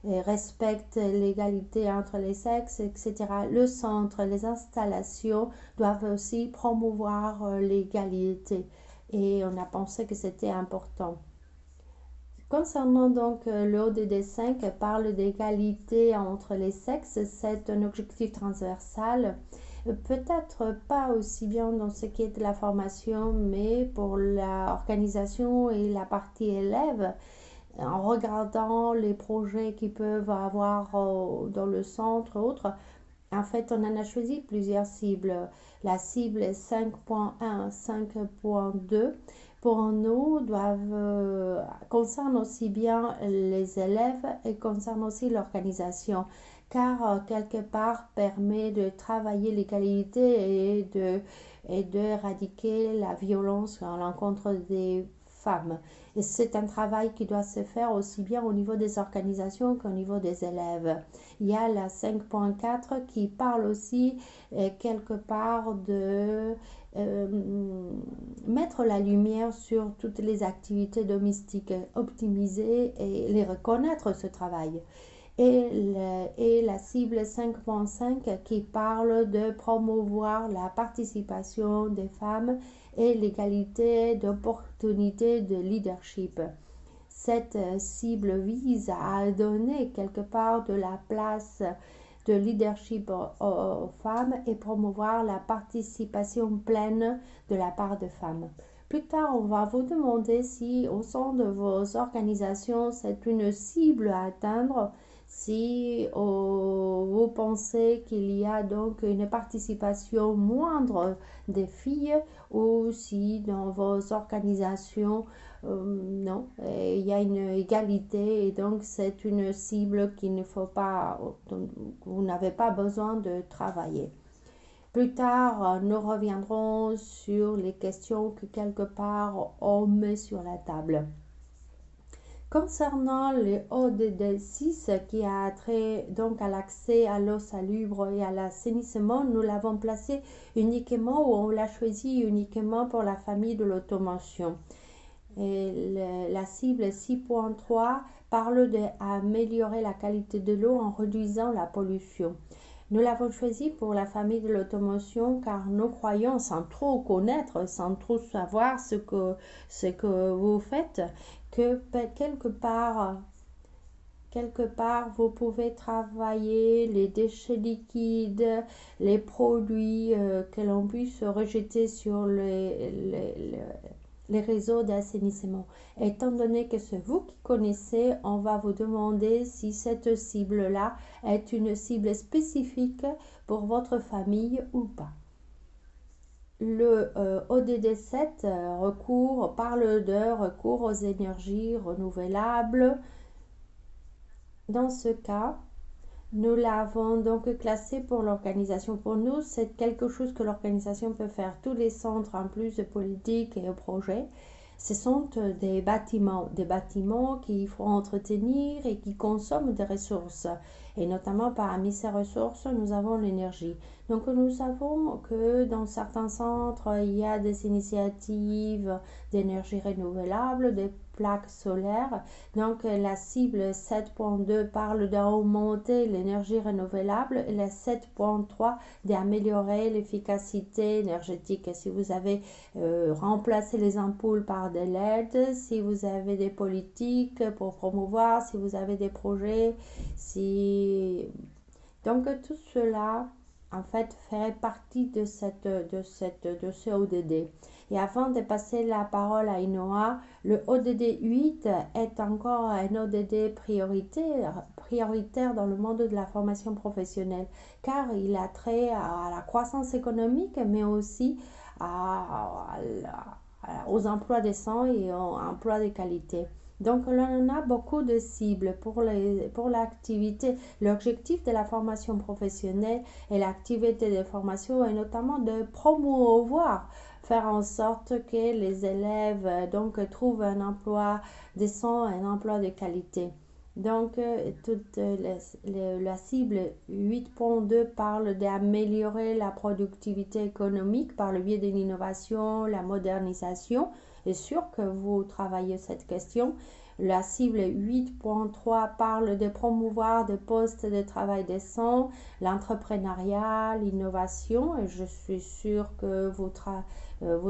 respectent l'égalité entre les sexes, etc. Le centre, les installations doivent aussi promouvoir l'égalité, et on a pensé que c'était important. Concernant donc le ODD 5, parle d'égalité entre les sexes, c'est un objectif transversal, peut-être pas aussi bien dans ce qui est de la formation, mais pour l'organisation et la partie élève, en regardant les projets qu'ils peuvent avoir dans le centre, autres. En fait, on en a choisi plusieurs cibles. La cible 5.1, 5.2, pour nous, concerne aussi bien les élèves et concerne aussi l'organisation, car quelque part permet de travailler l'égalité et d'éradiquer la violence à l'encontre des femmes. Et c'est un travail qui doit se faire aussi bien au niveau des organisations qu'au niveau des élèves. Il y a la 5.4 qui parle aussi quelque part de mettre la lumière sur toutes les activités domestiques, optimiser et les reconnaître, ce travail. Et la cible 5.5 qui parle de promouvoir la participation des femmes et l'égalité d'opportunités de leadership. Cette cible vise à donner quelque part de la place de leadership aux femmes et promouvoir la participation pleine de la part des femmes. Plus tard, on va vous demander si au sein de vos organisations, c'est une cible à atteindre, Si vous pensez qu'il y a donc une participation moindre des filles ou si dans vos organisations, non, il y a une égalité et donc c'est une cible qu'il ne faut pas, dont vous n'avez pas besoin de travailler. Plus tard, nous reviendrons sur les questions que quelque part on met sur la table. Concernant le ODD 6 qui a trait donc à l'accès à l'eau salubre et à l'assainissement, nous l'avons placé uniquement ou on l'a choisi uniquement pour la famille de l'automation. Et la cible 6.3 parle d'améliorer la qualité de l'eau en réduisant la pollution. Nous l'avons choisi pour la famille de l'automotion car nous croyons, sans trop connaître, sans trop savoir ce que vous faites, que quelque part, vous pouvez travailler les déchets liquides, les produits que l'on puisse rejeter sur les réseaux d'assainissement. Étant donné que c'est vous qui connaissez, on va vous demander si cette cible-là est une cible spécifique pour votre famille ou pas. Le ODD 7 parle de recours aux énergies renouvelables. Dans ce cas, nous l'avons donc classé pour l'organisation. Pour nous, c'est quelque chose que l'organisation peut faire. Tous les centres, en plus de politique et de projets, ce sont des bâtiments qu'il faut entretenir et qui consomment des ressources. Et notamment parmi ces ressources, nous avons l'énergie. Donc nous savons que dans certains centres, il y a des initiatives d'énergie renouvelable, des plaques solaires. Donc la cible 7.2 parle d'augmenter l'énergie renouvelable et la 7.3 d'améliorer l'efficacité énergétique. Et si vous avez remplacé les ampoules par des LED, si vous avez des politiques pour promouvoir, si vous avez des projets, donc tout cela en fait ferait partie de ce ODD. Et avant de passer la parole à Inoa, le ODD 8 est encore un ODD prioritaire dans le monde de la formation professionnelle, car il a trait à la croissance économique, mais aussi aux emplois décents et aux emplois de qualité. Donc, on a beaucoup de cibles pour l'activité. L'objectif de la formation professionnelle et l'activité de formation est notamment de promouvoir, faire en sorte que les élèves trouvent un emploi décent, un emploi de qualité. Donc, la cible 8.2 parle d'améliorer la productivité économique par le biais de l'innovation, la modernisation. C'est sûr que vous travaillez cette question. La cible 8.3 parle de promouvoir des postes de travail décents, l'entrepreneuriat, l'innovation. Et je suis sûre que vous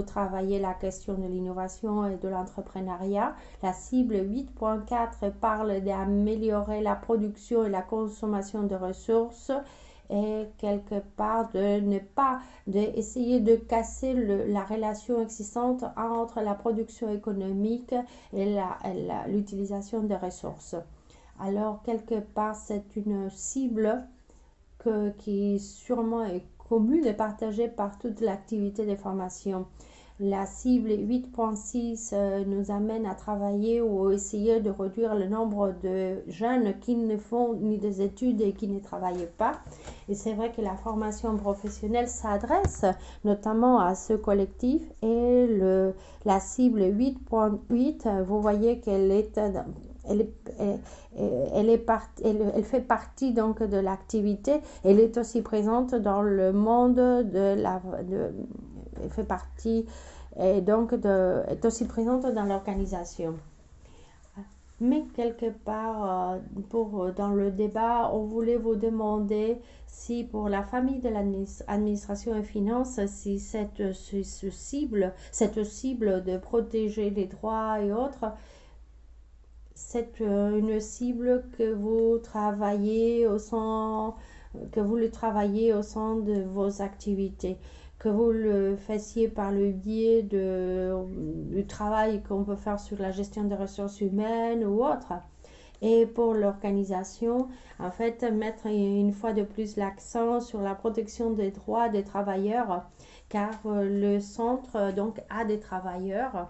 travaillez la question de l'innovation et de l'entrepreneuriat. La cible 8.4 parle d'améliorer la production et la consommation de ressources et quelque part d'essayer de casser la relation existante entre la production économique et l'utilisation des ressources. Alors quelque part c'est une cible qui sûrement est commune et partagée par toute l'activité de formation. La cible 8.6 nous amène à travailler ou essayer de réduire le nombre de jeunes qui ne font ni des études et qui ne travaillent pas. Et c'est vrai que la formation professionnelle s'adresse notamment à ce collectif. Et la cible 8.8, vous voyez qu'elle elle fait partie donc de l'activité. Elle est aussi présente dans le monde elle fait partie et donc est aussi présente dans l'organisation. Mais quelque part, dans le débat, on voulait vous demander si pour la famille de l'administration et finances, si cette cible de protéger les droits et autres, c'est une cible que vous travaillez au sein de vos activités, que vous le fassiez par le biais du travail qu'on peut faire sur la gestion des ressources humaines ou autre. Et pour l'organisation, en fait, mettre une fois de plus l'accent sur la protection des droits des travailleurs, car le centre donc a des travailleurs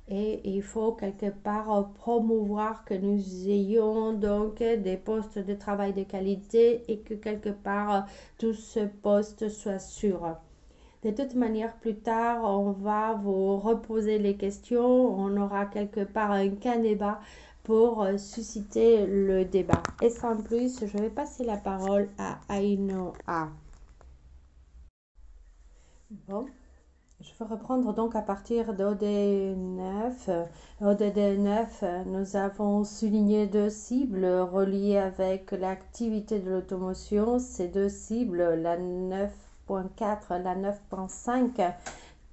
et il faut quelque part promouvoir que nous ayons donc des postes de travail de qualité et que quelque part tous ces postes soient sûrs. De toute manière, plus tard, on va vous reposer les questions. On aura quelque part un canébat pour susciter le débat. Et sans plus, je vais passer la parole à Ainoa. Bon, je vais reprendre donc à partir d'OD9. ODD9, nous avons souligné deux cibles reliées avec l'activité de l'automotion. Ces deux cibles, la 9.4, la 9.5,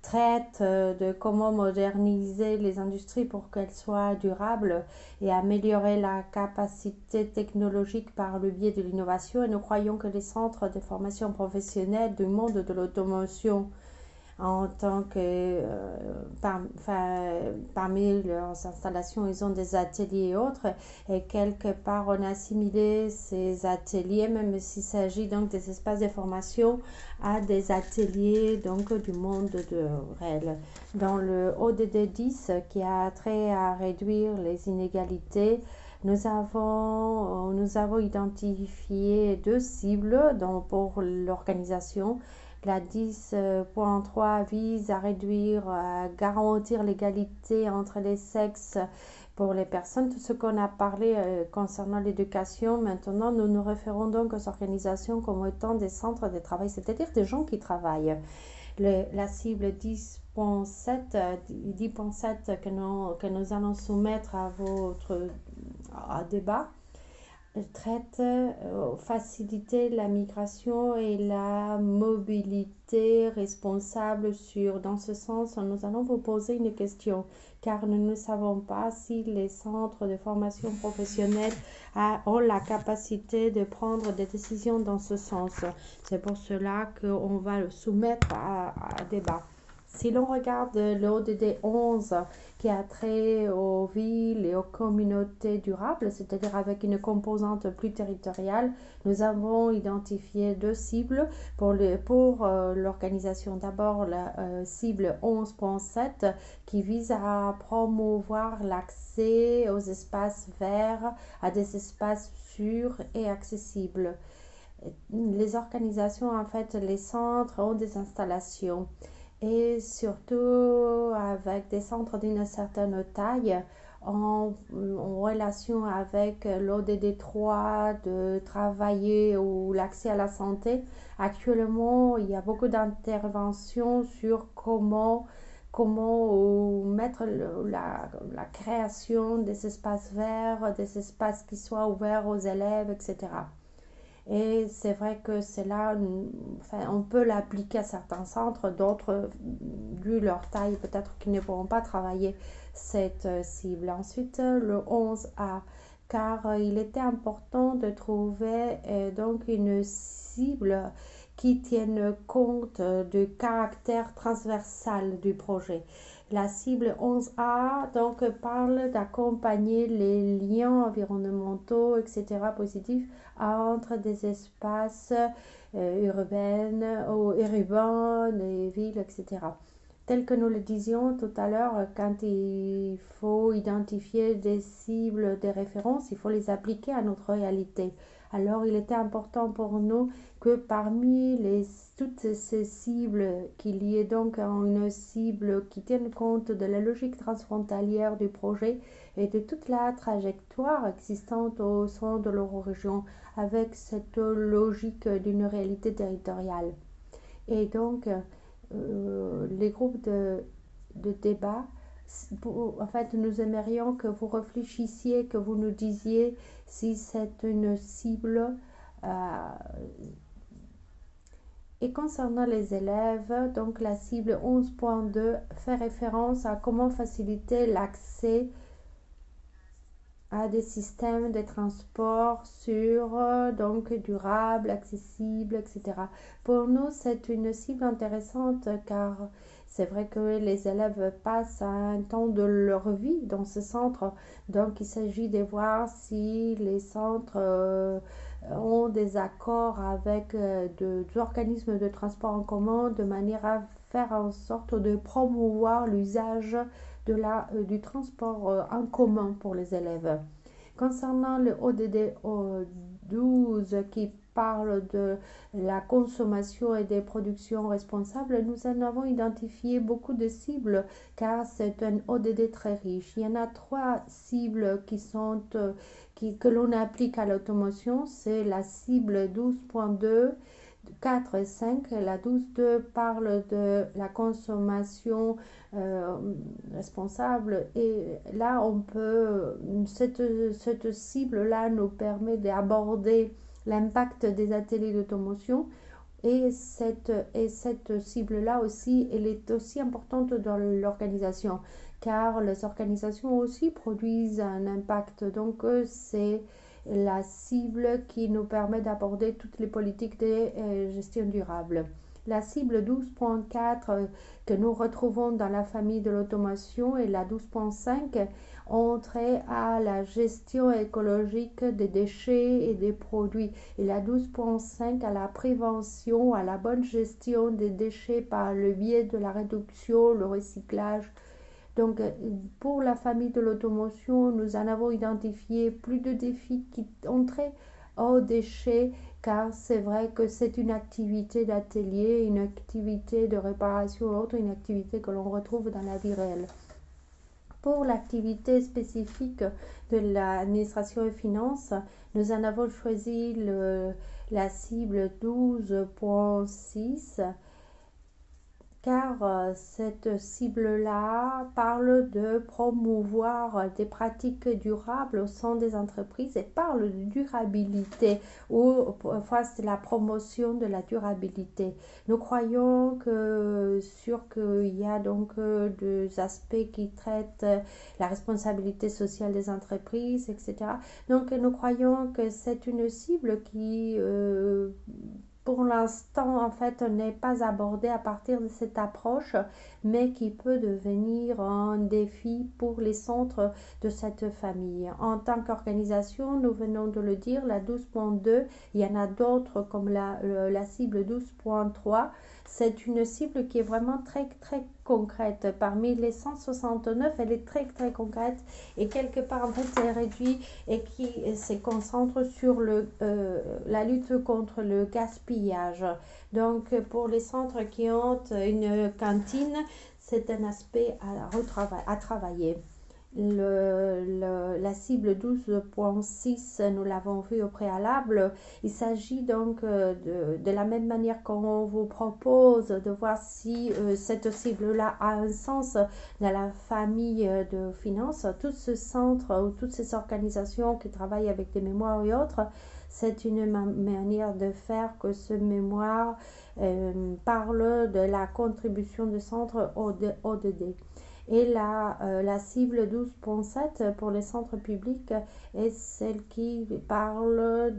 traitent de comment moderniser les industries pour qu'elles soient durables et améliorer la capacité technologique par le biais de l'innovation. Et nous croyons que les centres de formation professionnelle du monde de l'automotion en tant que parmi leurs installations, ils ont des ateliers et autres, et quelque part on a assimilé ces ateliers, même s'il s'agit donc des espaces de formation, à des ateliers donc du monde réel. Dans le ODD 10 qui a trait à réduire les inégalités, nous avons identifié deux cibles pour l'organisation. La 10.3 vise à réduire, à garantir l'égalité entre les sexes pour les personnes. Tout ce qu'on a parlé concernant l'éducation, maintenant nous nous référons donc aux organisations comme étant des centres de travail, c'est-à-dire des gens qui travaillent. La cible 10.7 que nous allons soumettre à votre débat traite faciliter la migration et la mobilité responsable dans ce sens, nous allons vous poser une question, car nous ne savons pas si les centres de formation professionnelle ont la capacité de prendre des décisions dans ce sens. C'est pour cela qu'on va le soumettre à débat. Si l'on regarde l'ODD 11 qui a trait aux villes et aux communautés durables, c'est-à-dire avec une composante plus territoriale, nous avons identifié deux cibles pour l'organisation. D'abord, la cible 11.7 qui vise à promouvoir l'accès aux espaces verts, à des espaces sûrs et accessibles. Les organisations, en fait, les centres ont des installations et surtout avec des centres d'une certaine taille en relation avec l'ODD 3 de travailler ou l'accès à la santé. Actuellement, il y a beaucoup d'interventions sur comment mettre la création des espaces verts, des espaces qui soient ouverts aux élèves, etc. Et c'est vrai que c'est là, on peut l'appliquer à certains centres, d'autres, vu leur taille, peut-être qu'ils ne pourront pas travailler cette cible. Ensuite, le 11A, car il était important de trouver donc une cible qui tienne compte du caractère transversal du projet. La cible 11A donc parle d'accompagner les liens environnementaux, etc. positifs entre des espaces urbains, les villes, etc. Tel que nous le disions tout à l'heure, quand il faut identifier des cibles, des références, il faut les appliquer à notre réalité. Alors, il était important pour nous que parmi toutes ces cibles, qu'il y ait donc une cible qui tienne compte de la logique transfrontalière du projet et de toute la trajectoire existante au sein de l'eurorégion avec cette logique d'une réalité territoriale. Et donc, les groupes de débat, en fait, nous aimerions que vous réfléchissiez, que vous nous disiez si c'est une cible. Et concernant les élèves, donc la cible 11.2 fait référence à comment faciliter l'accès à des systèmes de transport sûrs, donc durables, accessibles, etc. Pour nous, c'est une cible intéressante car C'est vrai que les élèves passent un temps de leur vie dans ce centre, donc il s'agit de voir si les centres ont des accords avec des organismes de transport en commun de manière à faire en sorte de promouvoir l'usage du transport en commun pour les élèves. Concernant le ODD 12 qui parle de la consommation et des productions responsables, nous en avons identifié beaucoup de cibles car c'est un ODD très riche. Il y en a 3 cibles que l'on applique à l'automotion. C'est la cible 12.2, 4 et 5. La 12.2 parle de la consommation euh, responsable et là cette cible-là nous permet d'aborder l'impact des ateliers d'automotion et cette cible-là aussi, elle est aussi importante dans l'organisation car les organisations aussi produisent un impact. Donc c'est la cible qui nous permet d'aborder toutes les politiques de gestion durable. La cible 12.4 que nous retrouvons dans la famille de l'automation et la 12.5 ont trait à la gestion écologique des déchets et des produits et la 12.5 à la prévention, à la bonne gestion des déchets par le biais de la réduction, le recyclage. Donc, pour la famille de l'automotion, nous en avons identifié plus de défis qui ont trait aux déchets, car c'est vrai que c'est une activité d'atelier, une activité de réparation ou autre, une activité que l'on retrouve dans la vie réelle. Pour l'activité spécifique de l'administration et finances, nous en avons choisi la cible 12.6 car cette cible-là parle de promouvoir des pratiques durables au sein des entreprises et parle de durabilité ou fasse la promotion de la durabilité. Nous croyons qu'il y a donc des aspects qui traitent la responsabilité sociale des entreprises, etc. Donc nous croyons que c'est une cible qui pour l'instant, en fait, n'est pas abordée à partir de cette approche, mais qui peut devenir un défi pour les centres de cette famille. En tant qu'organisation, nous venons de le dire, la 12.2, il y en a d'autres comme la cible 12.3. C'est une cible qui est vraiment très, très concrète. Parmi les 169, elle est très, très concrète et quelque part, en fait, c'est réduit et qui se concentre sur la lutte contre le gaspillage. Donc, pour les centres qui ont une cantine, c'est un aspect à travailler. La cible 12.6, nous l'avons vu au préalable. Il s'agit donc de la même manière qu'on vous propose de voir si cette cible-là a un sens dans la famille de finances. Tout ce centre ou toutes ces organisations qui travaillent avec des mémoires et autres, c'est une manière de faire que ce mémoire parle de la contribution du centre ODD. Et la cible 12.7 pour les centres publics est celle qui parle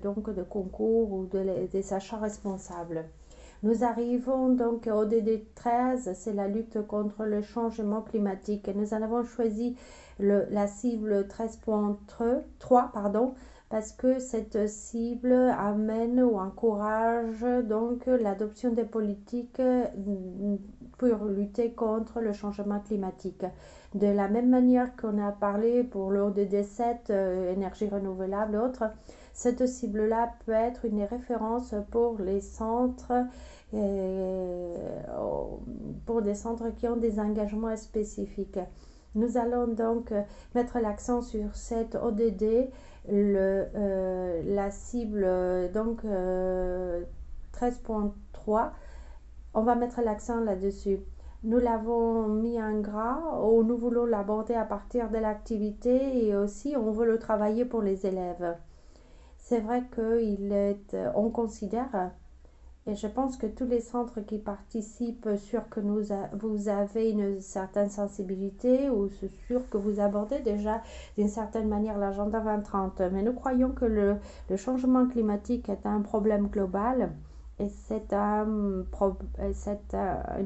donc de concours ou des achats responsables. Nous arrivons donc au DD 13, c'est la lutte contre le changement climatique. Nous en avons choisi la cible 13.3, parce que cette cible amène ou encourage donc l'adoption des politiques pour lutter contre le changement climatique. De la même manière qu'on a parlé pour l'ODD 7, énergie renouvelable et autres, cette cible-là peut être une référence pour les centres, pour des centres qui ont des engagements spécifiques. Nous allons donc mettre l'accent sur cette ODD, la cible donc 13.3. On va mettre l'accent là-dessus. Nous l'avons mis en gras, ou nous voulons l'aborder à partir de l'activité et aussi on veut le travailler pour les élèves. C'est vrai qu'on considère, et je pense que tous les centres qui participent, sûr que vous avez une certaine sensibilité ou c'est sûr que vous abordez déjà d'une certaine manière l'agenda 2030. Mais nous croyons que le changement climatique est un problème global Et c'est une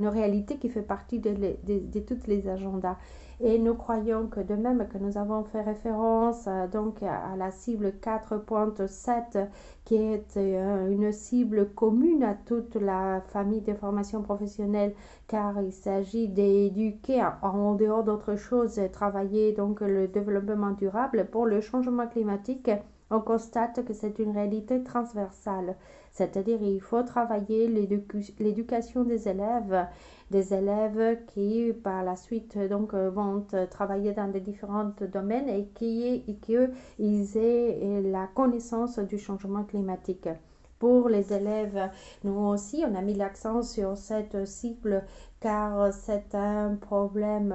réalité qui fait partie de tous les agendas. Et nous croyons que de même que nous avons fait référence donc à la cible 4.7 qui est une cible commune à toute la famille de formation professionnelle, car il s'agit d'éduquer en dehors d'autres choses, travailler donc le développement durable pour le changement climatique. On constate que c'est une réalité transversale, c'est-à-dire il faut travailler l'éducation des élèves qui par la suite donc vont travailler dans des différents domaines et qu'ils aient la connaissance du changement climatique. Pour les élèves, nous aussi, on a mis l'accent sur cette cible car c'est un problème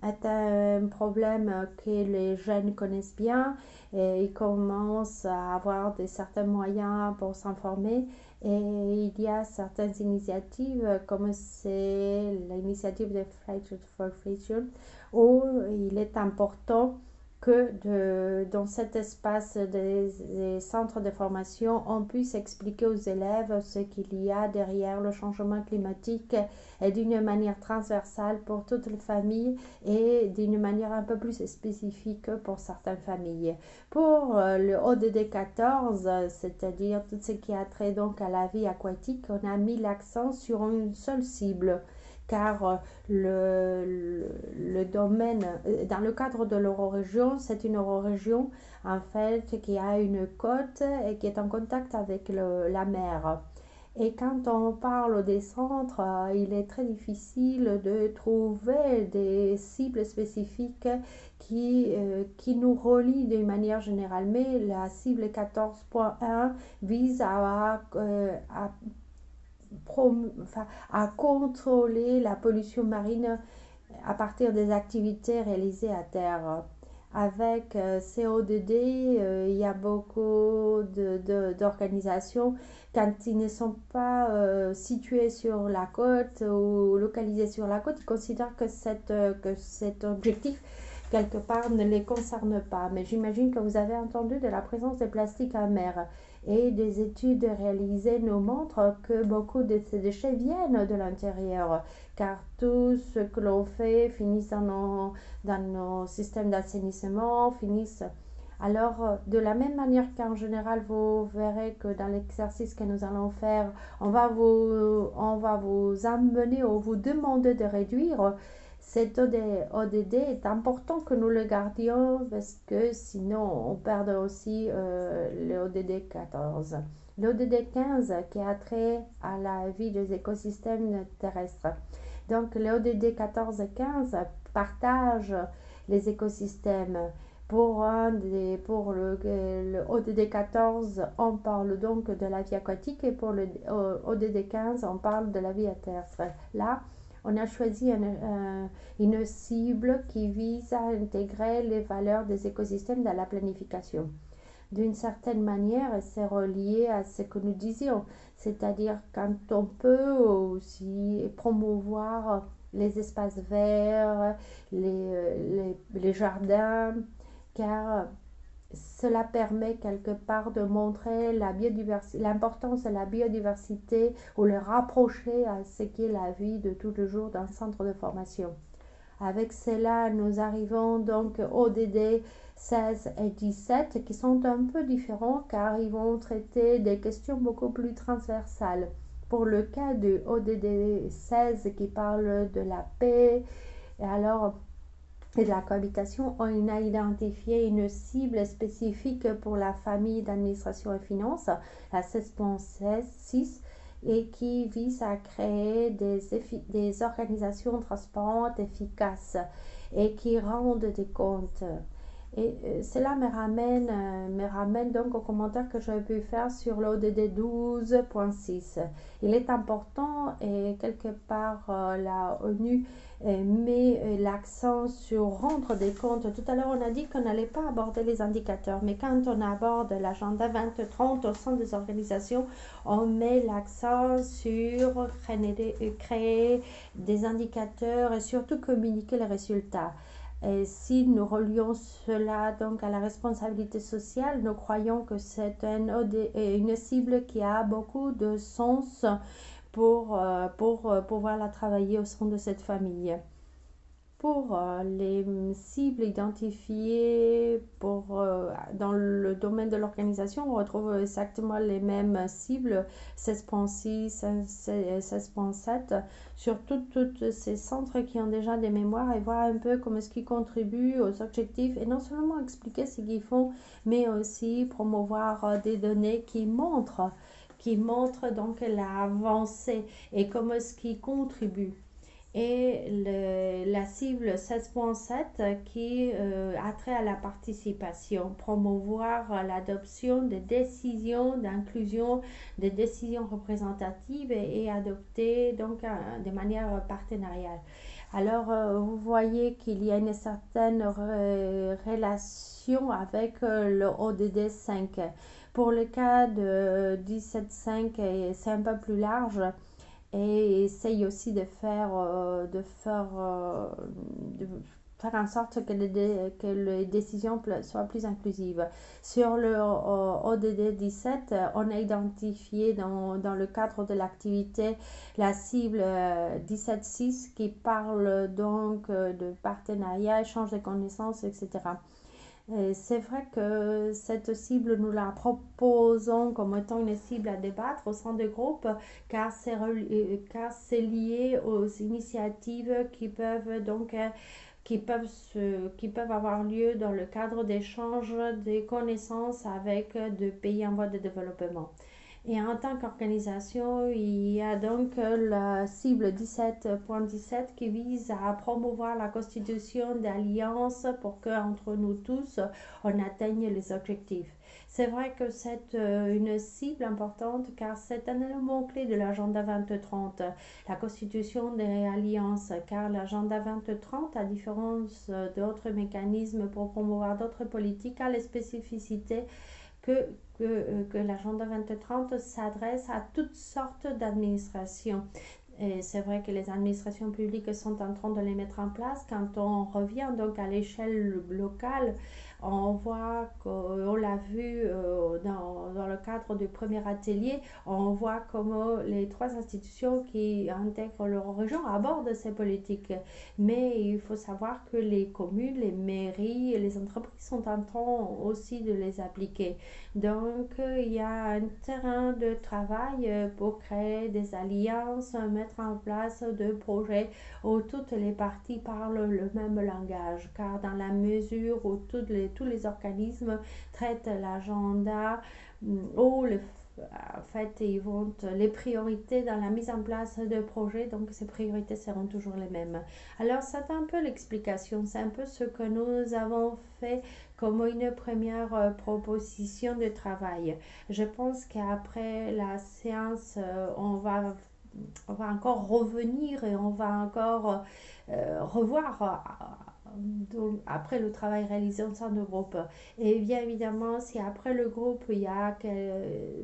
que les jeunes connaissent bien et ils commencent à avoir certains moyens pour s'informer, et il y a certaines initiatives comme c'est l'initiative de Fridays for Future où il est important que dans cet espace des centres de formation, on puisse expliquer aux élèves ce qu'il y a derrière le changement climatique et d'une manière transversale pour toutes les familles et d'une manière un peu plus spécifique pour certaines familles. Pour le ODD 14, c'est-à-dire tout ce qui a trait donc à la vie aquatique, on a mis l'accent sur une seule cible, car le domaine, dans le cadre de l'eurorégion, c'est une eurorégion en fait qui a une côte et qui est en contact avec la mer. Et quand on parle des centres, il est très difficile de trouver des cibles spécifiques qui nous relient d'une manière générale. Mais la cible 14.1 vise à contrôler la pollution marine à partir des activités réalisées à terre. Avec CODD, il y a beaucoup d'organisations, quand ils ne sont pas situés sur la côte ou localisés sur la côte, ils considèrent que cet objectif quelque part ne les concerne pas. Mais j'imagine que vous avez entendu de la présence de plastique en mer, et des études réalisées nous montrent que beaucoup de ces déchets viennent de l'intérieur, car tout ce que l'on fait finit dans nos systèmes d'assainissement, finissent. Alors, de la même manière qu'en général, vous verrez que dans l'exercice que nous allons faire, on va vous amener ou vous demander de réduire. Cet ODD est important que nous le gardions parce que sinon on perd aussi le ODD 14. L'ODD 15 qui a trait à la vie des écosystèmes terrestres. Donc l'ODD 14 et 15 partagent les écosystèmes. Pour le ODD 14, on parle donc de la vie aquatique, et pour le ODD 15, on parle de la vie terrestre. Là, on a choisi une cible qui vise à intégrer les valeurs des écosystèmes dans la planification. D'une certaine manière, c'est relié à ce que nous disions, c'est-à-dire quand on peut aussi promouvoir les espaces verts, les jardins, car cela permet quelque part de montrer l'importance de la biodiversité ou le rapprocher à ce qu'est la vie de tous les jours d'un centre de formation. Avec cela, nous arrivons donc au ODD 16 et 17 qui sont un peu différents car ils vont traiter des questions beaucoup plus transversales. Pour le cas du ODD 16 qui parle de la paix et de la cohabitation, on a identifié une cible spécifique pour la famille d'administration et finances, la 16.6, et qui vise à créer des organisations transparentes, efficaces et qui rendent des comptes. Et cela me ramène donc au commentaire que j'avais pu faire sur l'ODD 12.6. Il est important, et quelque part la ONU met l'accent sur rendre des comptes. Tout à l'heure, on a dit qu'on n'allait pas aborder les indicateurs, mais quand on aborde l'agenda 2030 au sein des organisations, on met l'accent sur créer des indicateurs et surtout communiquer les résultats. Et si nous relions cela donc à la responsabilité sociale, nous croyons que c'est une cible qui a beaucoup de sens pour pouvoir la travailler au sein de cette famille. Pour les cibles identifiées dans le domaine de l'organisation, on retrouve exactement les mêmes cibles, 16.6, 16.7, sur tous ces centres qui ont déjà des mémoires et voir un peu comment est-ce qu'ils contribuent aux objectifs et non seulement expliquer ce qu'ils font, mais aussi promouvoir des données qui montrent donc l'avancée et comment est-ce qu'ils contribuent. Et la cible 16.7 qui a trait à la participation, promouvoir l'adoption des décisions d'inclusion, des décisions représentatives et adoptées donc de manière partenariale. Alors vous voyez qu'il y a une certaine relation avec le ODD 5. Pour le cas de 17.5, c'est un peu plus large et essaye aussi de faire en sorte que les décisions soient plus inclusives. Sur le ODD 17, on a identifié dans le cadre de l'activité la cible 17.6 qui parle donc de partenariat, échange de connaissances, etc. C'est vrai que cette cible, nous la proposons comme étant une cible à débattre au sein des groupes car c'est lié aux initiatives qui peuvent avoir lieu dans le cadre d'échanges des connaissances avec des pays en voie de développement. Et en tant qu'organisation, il y a donc la cible 17.17 qui vise à promouvoir la constitution d'alliances pour qu'entre nous tous, on atteigne les objectifs. C'est vrai que c'est une cible importante car c'est un élément clé de l'agenda 2030, la constitution des alliances, car l'agenda 2030, à différence d'autres mécanismes pour promouvoir d'autres politiques, a les spécificités que l'agenda 2030 s'adresse à toutes sortes d'administrations. Et c'est vrai que les administrations publiques sont en train de les mettre en place. Quand on revient donc à l'échelle locale, on voit qu'on l'a vu dans le cadre du premier atelier, on voit comment les trois institutions qui intègrent leur région abordent ces politiques. Mais il faut savoir que les communes, les mairies et les entreprises sont en train aussi de les appliquer. Donc, il y a un terrain de travail pour créer des alliances, mettre en place des projets où toutes les parties parlent le même langage, car dans la mesure où tous les organismes traitent l'agenda ou en fait, ils vont les priorités dans la mise en place de projets, donc ces priorités seront toujours les mêmes. Alors, c'est un peu l'explication, c'est un peu ce que nous avons fait comme une première proposition de travail. Je pense qu'après la séance, on va encore revenir et on va encore revoir donc, après le travail réalisé au sein de groupe. Et bien évidemment, si après le groupe,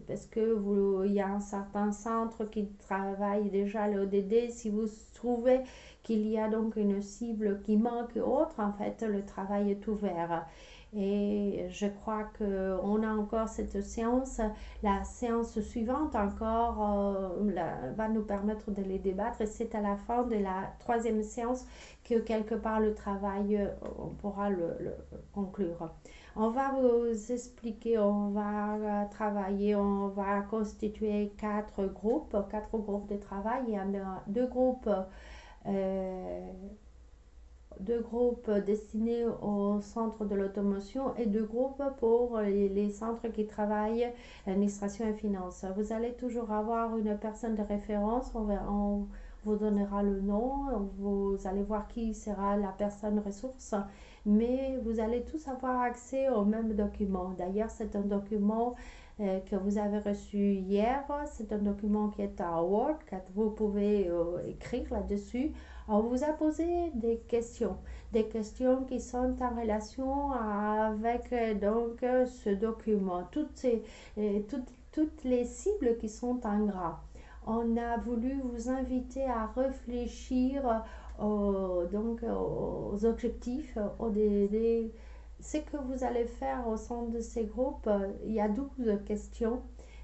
parce que il y a un certain centre qui travaille déjà le ODD, si vous trouvez qu'il y a donc une cible qui manque autre, en fait, le travail est ouvert. Et je crois qu'on a encore cette séance. La séance suivante encore va nous permettre de les débattre et c'est à la fin de la troisième séance que quelque part le travail, on pourra le conclure. On va vous expliquer, on va travailler, on va constituer quatre groupes de travail. Il y en a deux groupes destinés au centre de l'automotion et deux groupes pour les centres qui travaillent l'administration et finance. Vous allez toujours avoir une personne de référence, on vous donnera le nom, vous allez voir qui sera la personne ressource, mais vous allez tous avoir accès au même document. D'ailleurs, c'est un document que vous avez reçu hier, c'est un document qui est à Word, que vous pouvez écrire là-dessus. On vous a posé des questions qui sont en relation avec donc ce document, toutes les cibles qui sont en gras. on a voulu vous inviter à réfléchir aux objectifs, ce que vous allez faire au sein de ces groupes. Il y a 12 questions,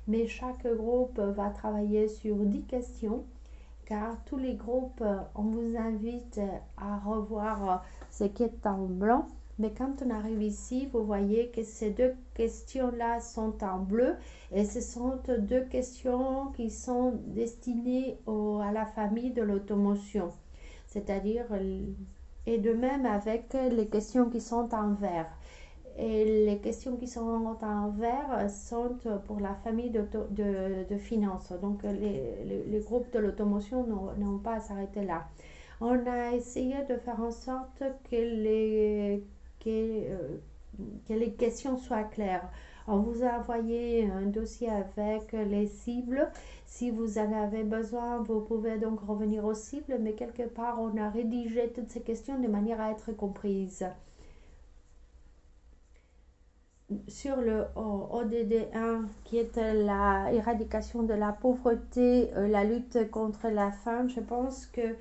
mais chaque groupe va travailler sur 10 questions, car tous les groupes, on vous invite à revoir ce qui est en blanc. Mais quand on arrive ici, vous voyez que ces deux questions-là sont en bleu et ce sont deux questions qui sont destinées à la famille de l'automotion. C'est-à-dire, et de même avec les questions qui sont en vert. Et les questions qui sont en vert sont pour la famille de finances. Donc, les groupes de l'automotion n'ont pas à s'arrêter là. On a essayé de faire en sorte que les questions soient claires. On vous a envoyé un dossier avec les cibles. Si vous en avez besoin, vous pouvez donc revenir aux cibles, mais quelque part, on a rédigé toutes ces questions de manière à être comprises. Sur le ODD1, qui est la éradication de la pauvreté, la lutte contre la faim, je pense que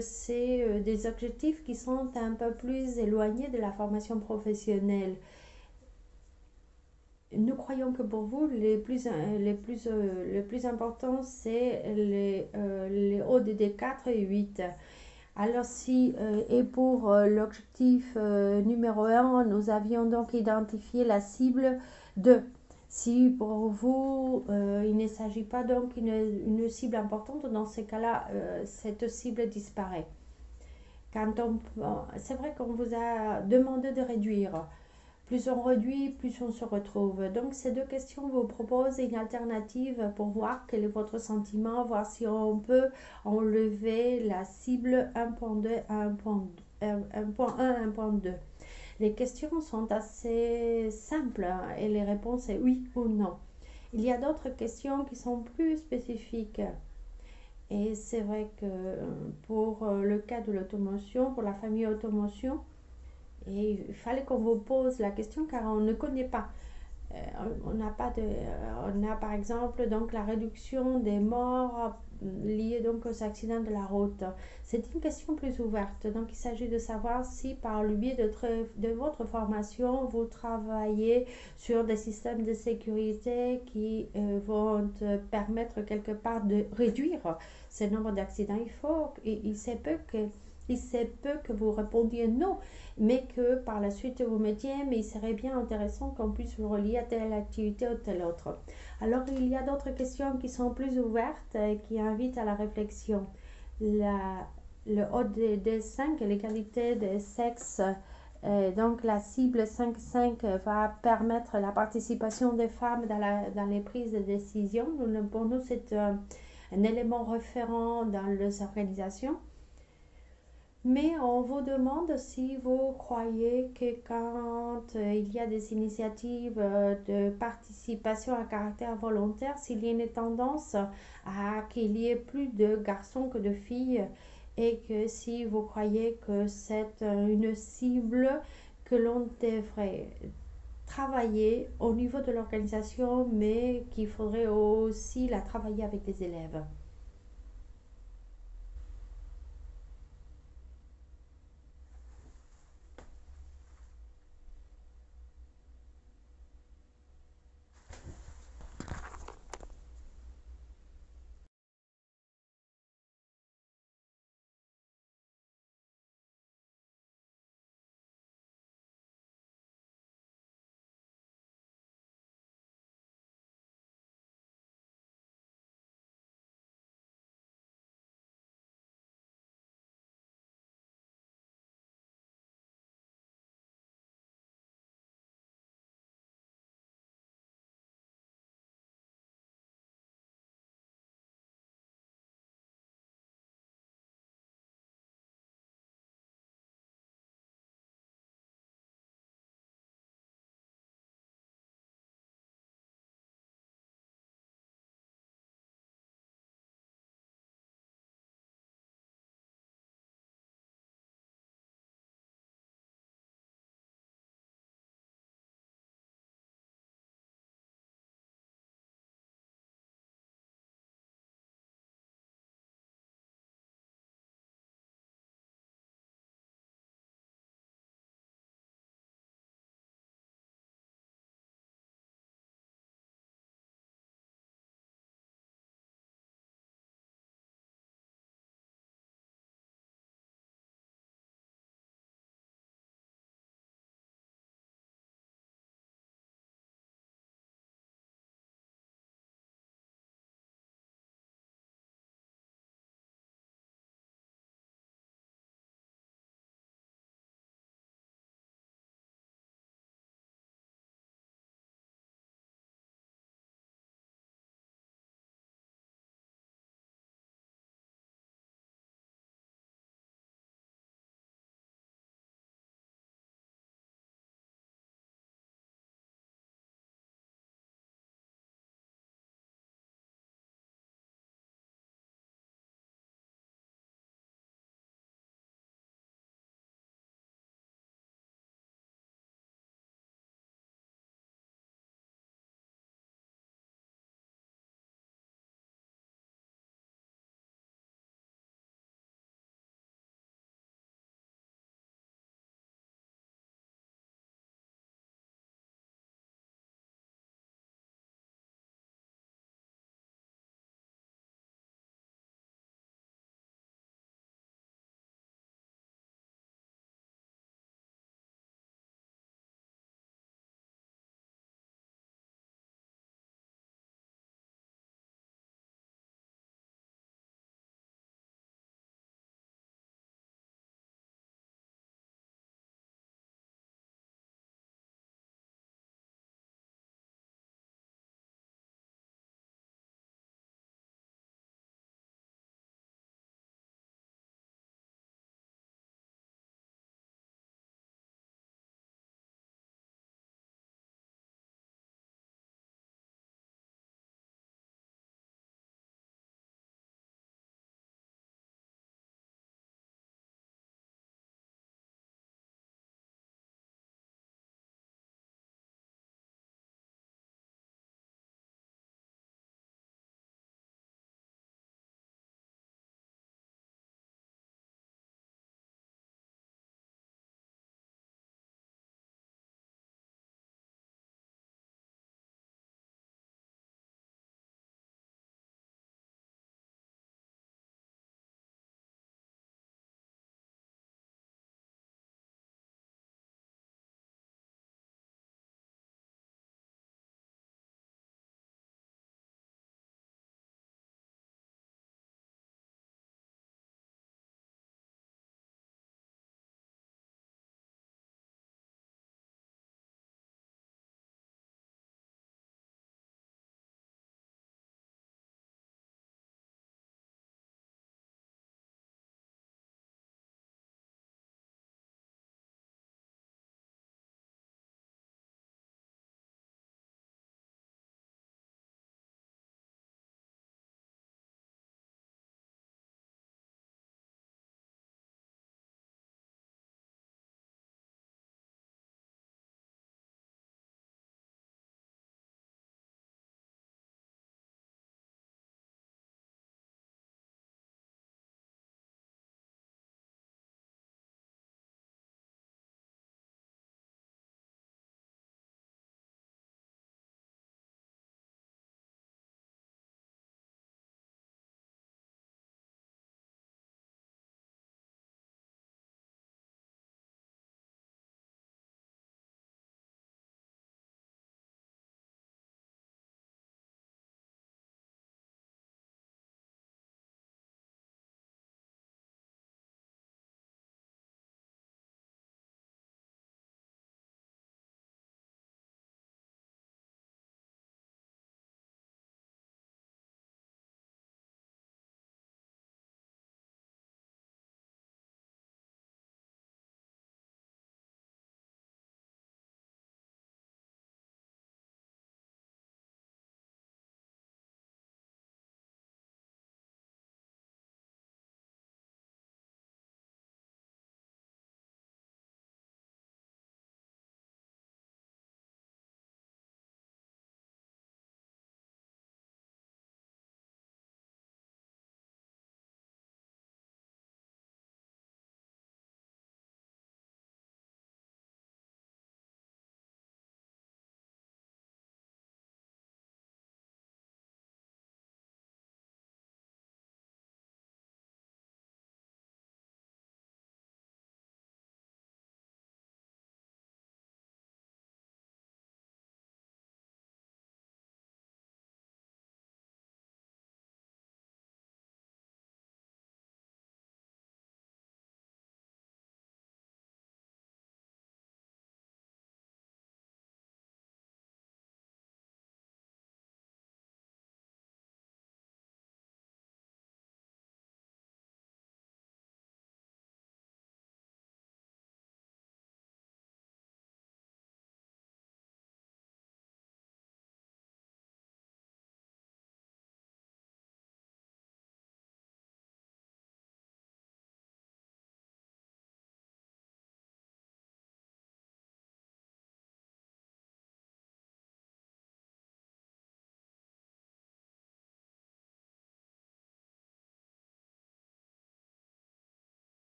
c'est des objectifs qui sont un peu plus éloignés de la formation professionnelle. Nous croyons que pour vous, le plus important, c'est les ODD 4 et 8. Alors si, et pour l'objectif numéro 1, nous avions donc identifié la cible 2. Si pour vous, il ne s'agit pas donc une cible importante, dans ces cas-là, cette cible disparaît. C'est vrai qu'on vous a demandé de réduire. Plus on réduit, plus on se retrouve. Donc ces deux questions vous proposent une alternative pour voir quel est votre sentiment, voir si on peut enlever la cible 1.2 à 1.1, 1.2. Les questions sont assez simples et les réponses sont oui ou non. Il y a d'autres questions qui sont plus spécifiques. Et c'est vrai que pour le cas de l'automotion, pour la famille automotion, et il fallait qu'on vous pose la question car on ne connaît pas. On a par exemple donc la réduction des morts liées donc aux accidents de la route. C'est une question plus ouverte. Donc il s'agit de savoir si par le biais de votre formation, vous travaillez sur des systèmes de sécurité qui vont te permettre quelque part de réduire ce nombre d'accidents. Il se peut que vous répondiez non, mais que par la suite vous mettiez, mais il serait bien intéressant qu'on puisse vous relier à telle activité ou telle autre. Alors il y a d'autres questions qui sont plus ouvertes et qui invitent à la réflexion. Le ODD5, l'égalité des sexes, donc la cible 5.5 va permettre la participation des femmes dans les prises de décision. Pour nous, c'est un élément référent dans les organisations. Mais on vous demande si vous croyez que quand il y a des initiatives de participation à caractère volontaire, s'il y a une tendance à qu'il y ait plus de garçons que de filles, et que si vous croyez que c'est une cible que l'on devrait travailler au niveau de l'organisation, mais qu'il faudrait aussi la travailler avec les élèves.